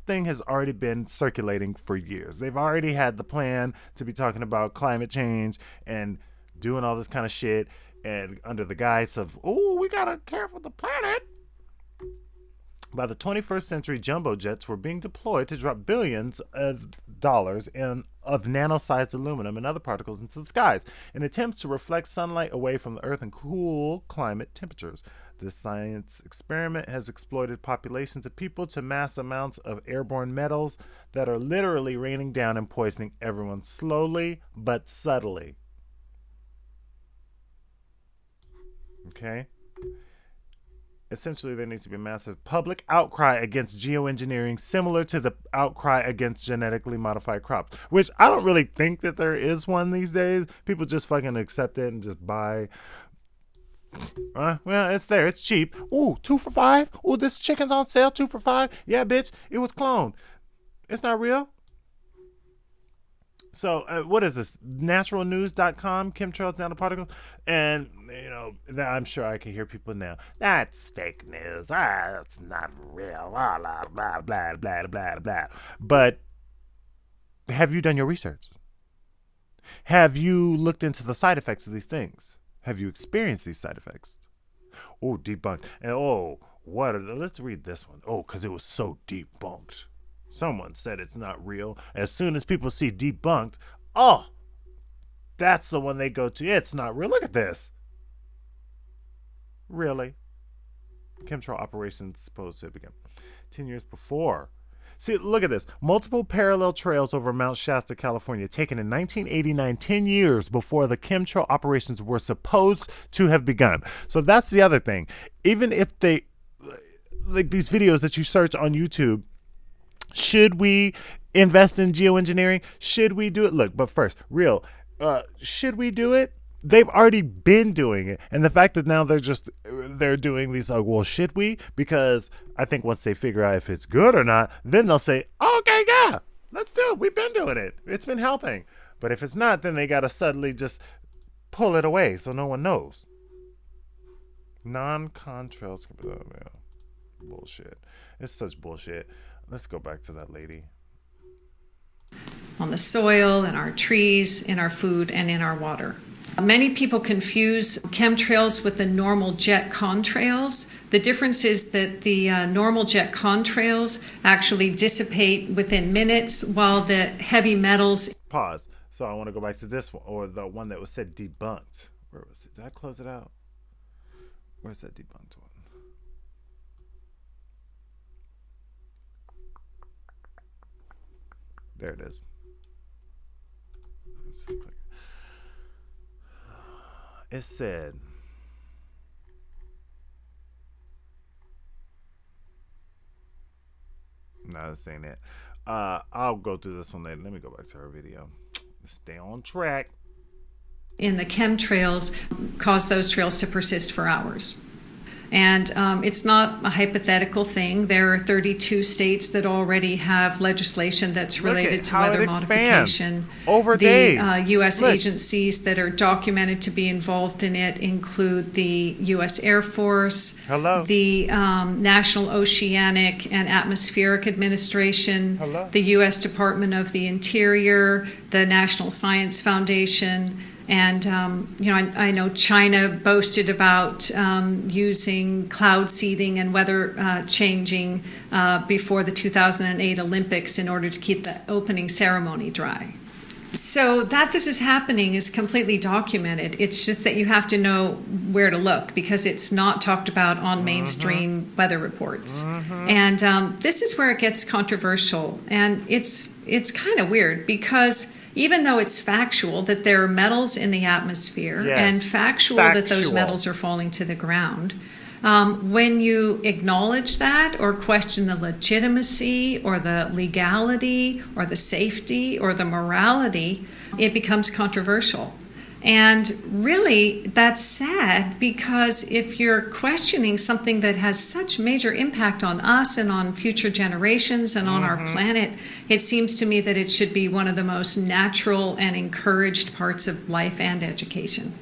thing has already been circulating for years. They've already had the plan to be talking about climate change and doing all this kind of shit, and under the guise of, oh, we gotta care for the planet. By the 21st century, jumbo jets were being deployed to drop billions of dollars of nano-sized aluminum and other particles into the skies in attempts to reflect sunlight away from the Earth and cool climate temperatures. This science experiment has exploited populations of people to mass amounts of airborne metals that are literally raining down and poisoning everyone slowly but subtly. Okay? Essentially, there needs to be a massive public outcry against geoengineering, similar to the outcry against genetically modified crops, which I don't really think that there is one these days. People just fucking accept it and just buy. Well, it's there. It's cheap. Ooh, 2 for $5. Ooh, this chicken's on sale, 2 for $5. Yeah, bitch, it was cloned. It's not real. So, what is this? Naturalnews.com, chemtrails, nanoparticles. And, I'm sure I can hear people now. That's fake news. That's not real. Blah, blah, blah, blah, blah, blah, blah. But have you done your research? Have you looked into the side effects of these things? Have you experienced these side effects? Oh, debunked. And let's read this one. Oh, because it was so debunked. Someone said it's not real. As soon as people see debunked, oh, that's the one they go to. It's not real. Look at this. Really? Chemtrail operations supposed to begin 10 years before. See, look at this. Multiple parallel trails over Mount Shasta, California, taken in 1989, 10 years before the chemtrail operations were supposed to have begun. So that's the other thing. Even if they, like these videos that you search on YouTube, should we invest in geoengineering? Should we do it? Look, but first, should we do it? They've already been doing it. And the fact that now they're doing these, like, well, should we? Because I think once they figure out if it's good or not, then they'll say, okay, yeah, let's do it. We've been doing it. It's been helping. But if it's not, then they got to suddenly just pull it away so no one knows. Non-contrails. Bullshit. It's such bullshit. Let's go back to that lady. On the soil, in our trees, in our food, and in our water. Many people confuse chemtrails with the normal jet contrails. The difference is that the normal jet contrails actually dissipate within minutes, while the heavy metals... Pause. So I want to go back to this one, or the one that was said debunked. Where was it? Did I close it out? Where's that debunked one? There it is. It said, no, this ain't it. I'll go through this one later. Let me go back to her video. Stay on track. In the chemtrails cause those trails to persist for hours. And it's not a hypothetical thing. There are 32 states that already have legislation that's related to weather modification. Over the days. U.S. agencies that are documented to be involved in it include the U.S. Air Force, the National Oceanic and Atmospheric Administration, the U.S. Department of the Interior, the National Science Foundation. And, I know China boasted about using cloud seeding and weather changing before the 2008 Olympics in order to keep the opening ceremony dry. So that this is happening is completely documented. It's just that you have to know where to look because it's not talked about on mainstream weather reports. And this is where it gets controversial. And it's kind of weird because even though it's factual that there are metals in the atmosphere and factual that those metals are falling to the ground, when you acknowledge that or question the legitimacy or the legality or the safety or the morality, it becomes controversial. And really, that's sad because if you're questioning something that has such major impact on us and on future generations and on our planet, it seems to me that it should be one of the most natural and encouraged parts of life and education.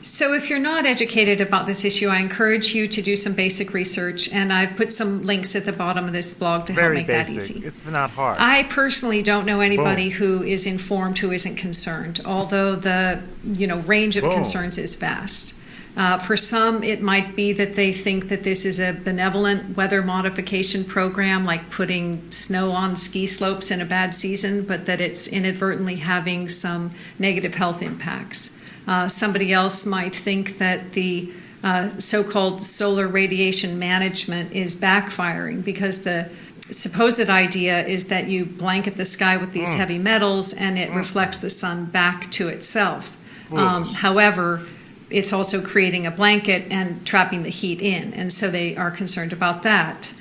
So if you're not educated about this issue, I encourage you to do some basic research, and I've put some links at the bottom of this blog to help make that easy. It's not hard. I personally don't know anybody who is informed who isn't concerned, although the range of concerns is vast. For some, it might be that they think that this is a benevolent weather modification program, like putting snow on ski slopes in a bad season, but that it's inadvertently having some negative health impacts. Somebody else might think that the so-called solar radiation management is backfiring because the supposed idea is that you blanket the sky with these heavy metals and it reflects the sun back to itself. However, it's also creating a blanket and trapping the heat in, and so they are concerned about that.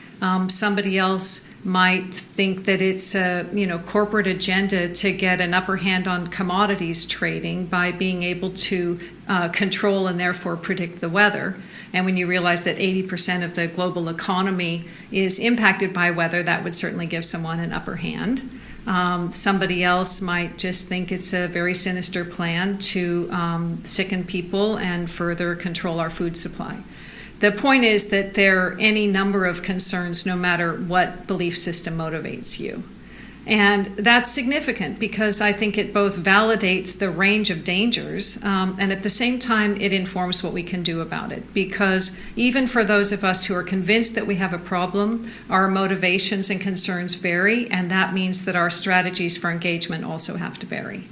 Somebody else might think that it's a corporate agenda to get an upper hand on commodities trading by being able to control and therefore predict the weather. And when you realize that 80% of the global economy is impacted by weather, that would certainly give someone an upper hand. Somebody else might just think it's a very sinister plan to sicken people and further control our food supply. The point is that there are any number of concerns no matter what belief system motivates you. And that's significant because I think it both validates the range of dangers and at the same time it informs what we can do about it. Because even for those of us who are convinced that we have a problem, our motivations and concerns vary, and that means that our strategies for engagement also have to vary.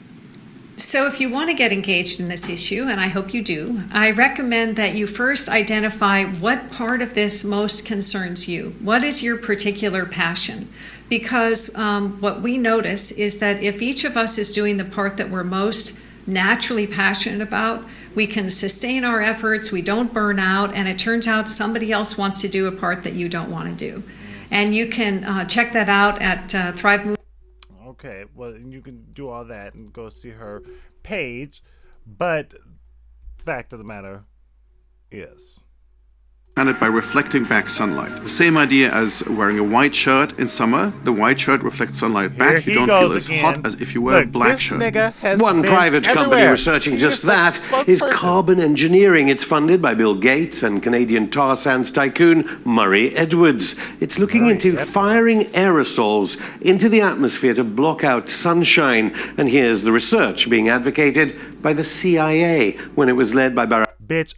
So if you want to get engaged in this issue, and I hope you do, I recommend that you first identify what part of this most concerns you. What is your particular passion? Because what we notice is that if each of us is doing the part that we're most naturally passionate about, we can sustain our efforts, we don't burn out, and it turns out somebody else wants to do a part that you don't want to do. And you can check that out at Thrive Movement. Okay, well, you can do all that and go see her page, but the fact of the matter is By reflecting back sunlight. The same idea as wearing a white shirt in summer. The white shirt reflects sunlight back. You don't feel as hot as if you wear a black shirt. One private company researching just that is Carbon Engineering. It's funded by Bill Gates and Canadian tar sands tycoon Murray Edwards. It's looking into firing aerosols into the atmosphere to block out sunshine. And here's the research being advocated by the CIA when it was led by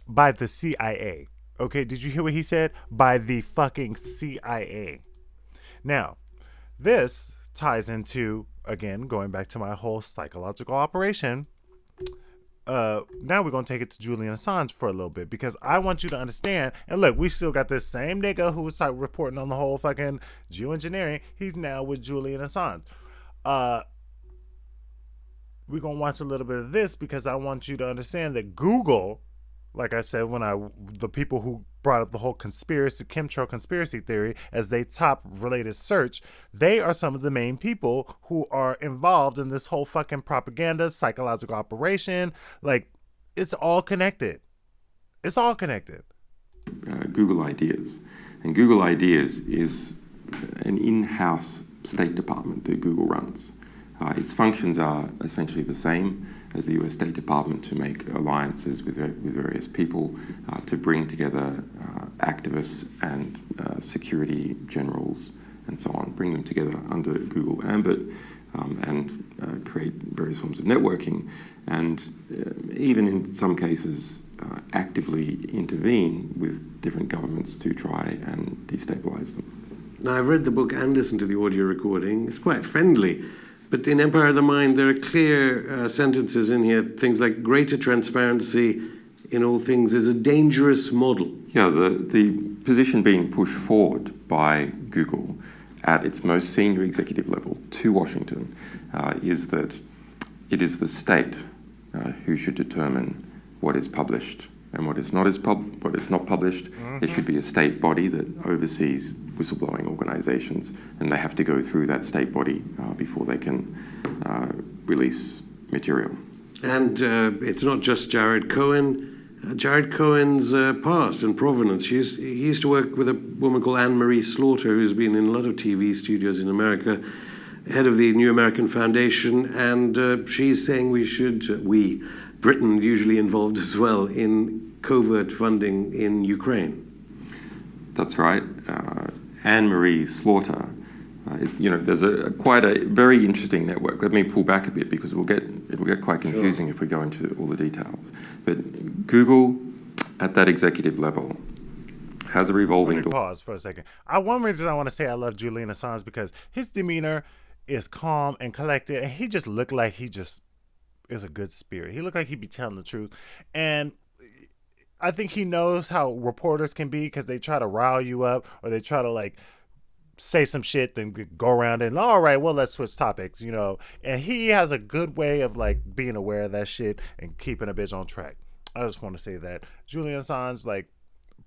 by the CIA. Okay, did you hear what he said? By the fucking CIA. Now, this ties into, again, going back to my whole psychological operation. Now we're going to take it to Julian Assange for a little bit because I want you to understand. And look, we still got this same nigga who was reporting on the whole fucking geoengineering. He's now with Julian Assange. We're going to watch a little bit of this because I want you to understand that Google, like I said, the people who brought up the whole chemtrail conspiracy theory as they top related search, they are some of the main people who are involved in this whole fucking propaganda, psychological operation. Like, it's all connected. It's all connected. Google Ideas. And Google Ideas is an in-house State Department that Google runs. Its functions are essentially the same as the US State Department, to make alliances with various people, to bring together activists and security generals and so on, bring them together under Google Ambit, and create various forms of networking, and even in some cases actively intervene with different governments to try and destabilize them. Now, I've read the book and listened to the audio recording. It's quite friendly. But in Empire of the Mind, there are clear sentences in here, things like greater transparency in all things is a dangerous model. Yeah, the position being pushed forward by Google at its most senior executive level to Washington is that it is the state who should determine what is published and what is not published. Mm-hmm. There should be a state body that oversees whistleblowing organizations, and they have to go through that state body before they can release material. And it's not just Jared Cohen. Jared Cohen's past and provenance. He used to work with a woman called Anne-Marie Slaughter, who's been in a lot of TV studios in America, head of the New American Foundation, and she's saying Britain usually involved as well in covert funding in Ukraine. That's right. Anne-Marie Slaughter, there's quite a very interesting network. Let me pull back a bit because it will get quite confusing if we go into all the details. But Google, at that executive level, has a revolving door. Pause for a second. One reason I want to say I love Julian Assange because his demeanor is calm and collected, and he just looked like he just is a good spirit. He looked like he'd be telling the truth, and I think he knows how reporters can be because they try to rile you up or they try to say some shit, then go around and all right, well, let's switch topics, and he has a good way of being aware of that shit and keeping a bitch on track. I just want to say that Julian Assange,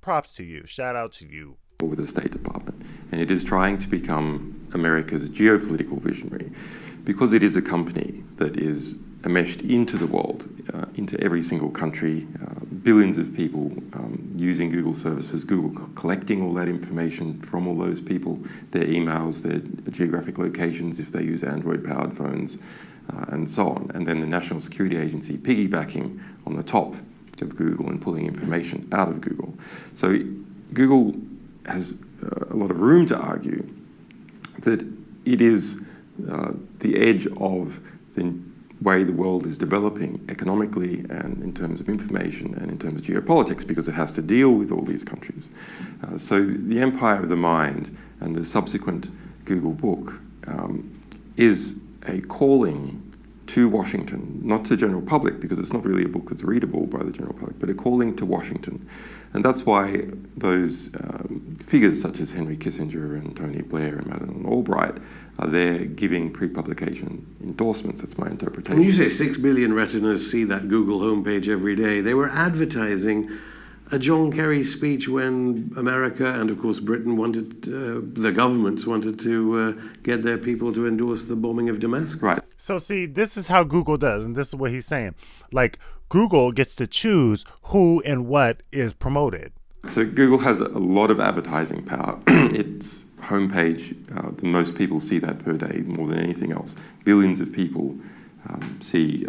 props to you, shout out to you. With the State Department, and it is trying to become America's geopolitical visionary because it is a company that is enmeshed into the world, into every single country, billions of people using Google services, Google collecting all that information from all those people, their emails, their geographic locations if they use Android-powered phones, and so on. And then the National Security Agency piggybacking on the top of Google and pulling information out of Google. So Google has a lot of room to argue that it is the edge of the way the world is developing economically and in terms of information and in terms of geopolitics because it has to deal with all these countries. So the Empire of the Mind and the subsequent Google book is a calling to Washington, not to the general public because it's not really a book that's readable by the general public, but a calling to Washington. And that's why those figures such as Henry Kissinger and Tony Blair and Madeleine Albright are there giving pre-publication endorsements. That's my interpretation. When you say 6 billion retinas see that Google homepage every day, they were advertising a John Kerry speech when America and, of course, Britain the governments wanted to get their people to endorse the bombing of Damascus. Right. So, see, this is how Google does, and this is what he's saying. Google gets to choose who and what is promoted. So Google has a lot of advertising power. Its homepage, the most people see that per day, more than anything else. Billions of people see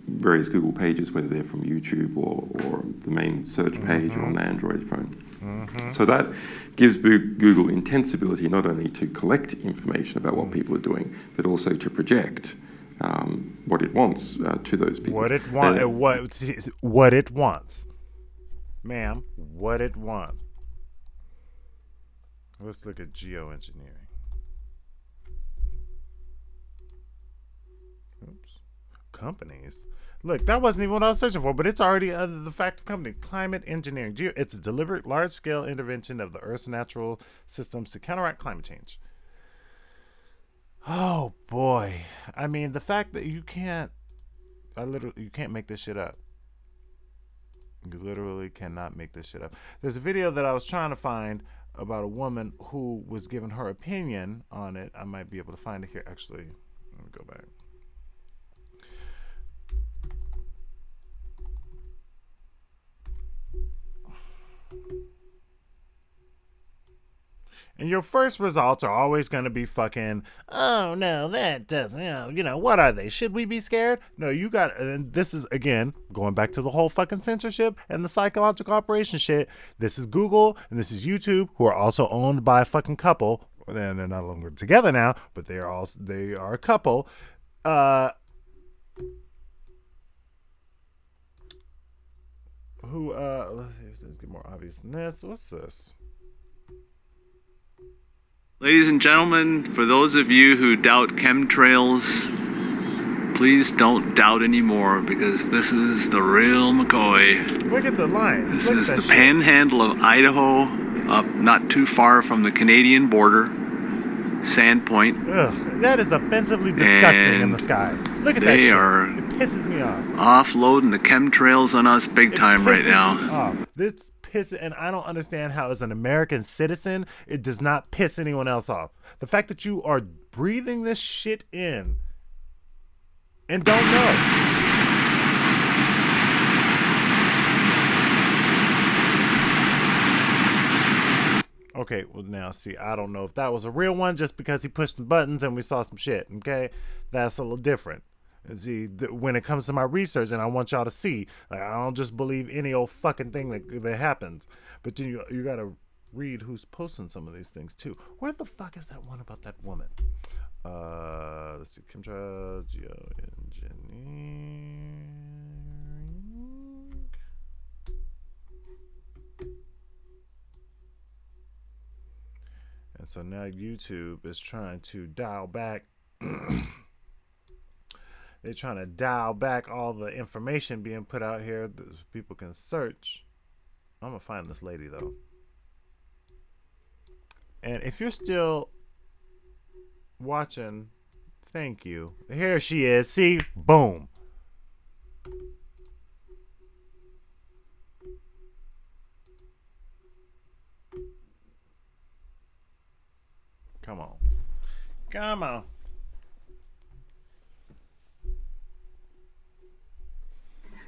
various Google pages, whether they're from YouTube or the main search page or on the Android phone. Mm-hmm. So that gives Google intense ability not only to collect information about what people are doing, but also to project what it wants to those people. What it wants. Ma'am, what it wants. Let's look at geoengineering. Oops. Companies. Look, that wasn't even what I was searching for, but it's already the fact of company. Climate engineering. It's a deliberate, large-scale intervention of the Earth's natural systems to counteract climate change. Oh, boy. I mean, the fact that you can't make this shit up. You literally cannot make this shit up. There's a video that I was trying to find about a woman who was giving her opinion on it. I might be able to find it here. Actually, let me go back. And your first results are always going to be fucking, oh, no, that doesn't, what are they? Should we be scared? No, you got, and this is, again, going back to the whole fucking censorship and the psychological operation shit. This is Google and this is YouTube, who are also owned by a fucking couple. And they're no longer together now, but they are a couple. Let's get more obvious than this. What's this? Ladies and gentlemen, for those of you who doubt chemtrails, please don't doubt anymore, because this is the real McCoy. Look at the line. This is the panhandle of Idaho, up not too far from the Canadian border, Sandpoint. Ugh, that is offensively disgusting in the sky. Look at that shit. It pisses me off. Offloading the chemtrails on us big time right now. This pisses, and I don't understand how, as an American citizen, it does not piss anyone else off. The fact that you are breathing this shit in and don't know. Okay, well, now, see, I don't know if that was a real one just because he pushed some buttons and we saw some shit, okay? That's a little different. And see, when it comes to my research, and I want y'all to see, like, I don't just believe any old fucking thing that happens. But then you got to read who's posting some of these things, too. Where the fuck is that one about that woman? Let's see, chemtrail, geoengineering. And so now YouTube is trying to dial back. They're trying to dial back all the information being put out here that people can search. I'm going to find this lady, though. And if you're still watching, thank you. Here she is. See? Boom. Come on. Come on.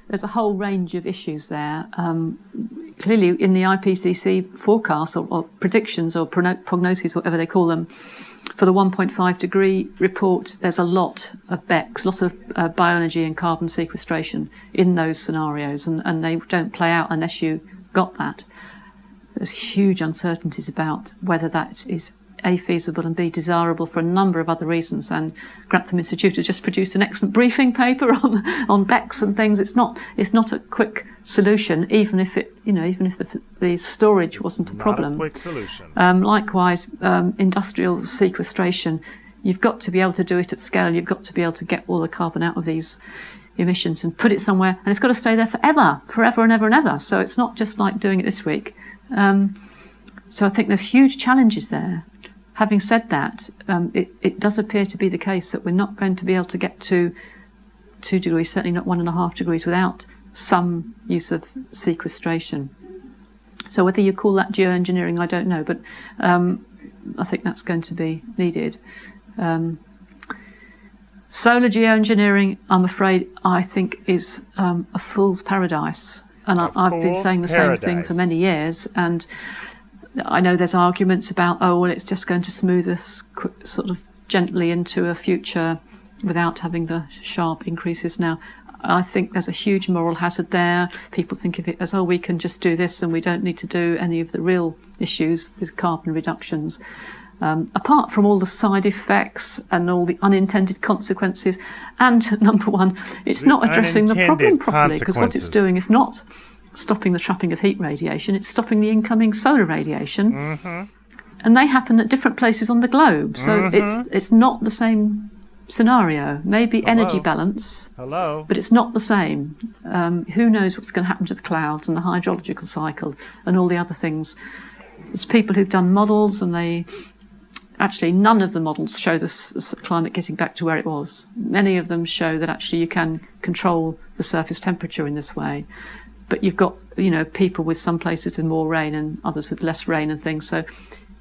There's a whole range of issues there. Clearly, in the IPCC forecasts or predictions or prognoses, whatever they call them, for the 1.5 degree report, there's a lot of BECCS, lots of bioenergy and carbon sequestration in those scenarios, and they don't play out unless you got that. There's huge uncertainties about whether that is A, feasible, and B, desirable for a number of other reasons. And Grantham Institute has just produced an excellent briefing paper on BECCS and things. It's not a quick solution, even if the storage wasn't a problem. Not a quick solution. Likewise, industrial sequestration. You've got to be able to do it at scale. You've got to be able to get all the carbon out of these emissions and put it somewhere, and it's got to stay there forever and ever and ever. So it's not just like doing it this week. So I think there's huge challenges there. Having said that, it does appear to be the case that we're not going to be able to get to 2 degrees, certainly not 1.5 degrees, without some use of sequestration. So whether you call that geoengineering, I don't know, but I think that's going to be needed. Solar geoengineering, I'm afraid, I think is a fool's paradise. And I've been saying the same thing for many years. And I know there's arguments about, it's just going to smooth us sort of gently into a future without having the sharp increases now. I think there's a huge moral hazard there. People think of it as, we can just do this and we don't need to do any of the real issues with carbon reductions. Apart from all the side effects and all the unintended consequences. And number one, it's not addressing the problem properly, because what it's doing is not stopping the trapping of heat radiation, it's stopping the incoming solar radiation. Mm-hmm. And they happen at different places on the globe. So it's not the same scenario. Maybe energy balance, but it's not the same. Who knows what's going to happen to the clouds and the hydrological cycle and all the other things. It's people who've done models, and actually none of the models show the climate getting back to where it was. Many of them show that actually you can control the surface temperature in this way. But you've got, people with some places with more rain and others with less rain and things. So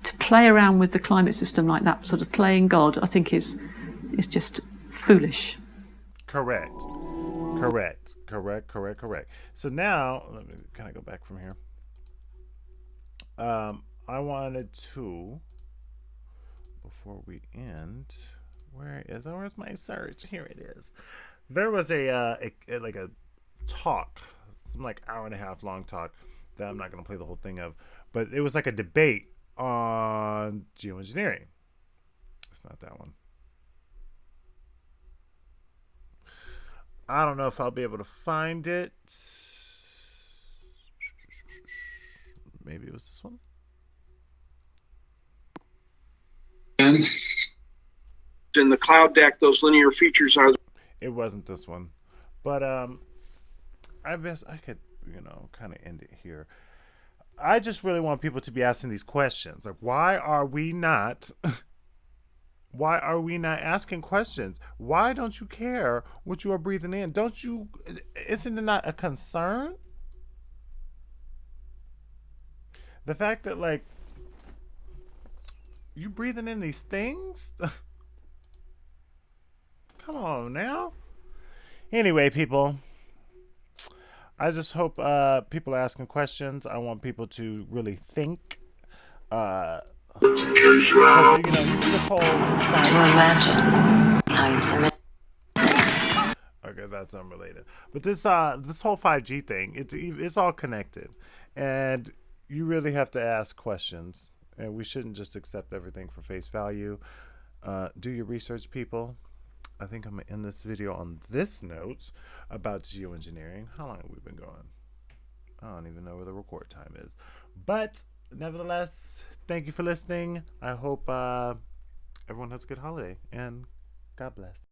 to play around with the climate system like that, sort of playing God, I think is just foolish. Correct. So now, let me kind of go back from here. I wanted to before we end, where's my search? Here it is. There was a talk, some like hour and a half long talk that I'm not going to play the whole thing of, but it was like a debate on geoengineering. It's not that one. I don't know if I'll be able to find it. Maybe it was this one. In the cloud deck, those linear features are. It wasn't this one, but I guess I could, kind of end it here. I just really want people to be asking these questions, like why are we not asking questions? Why don't you care what you are breathing in? Isn't it not a concern? The fact that like you breathing in these things. Come on now. Anyway, people, I just hope people are asking questions. I want people to really think. To imagine. Okay, that's unrelated. But this whole 5G thing, it's all connected, and you really have to ask questions. And we shouldn't just accept everything for face value. Do your research, people. I think I'm going to end this video on this note about geoengineering. How long have we been going? I don't even know where the record time is. But nevertheless, thank you for listening. I hope everyone has a good holiday, and God bless.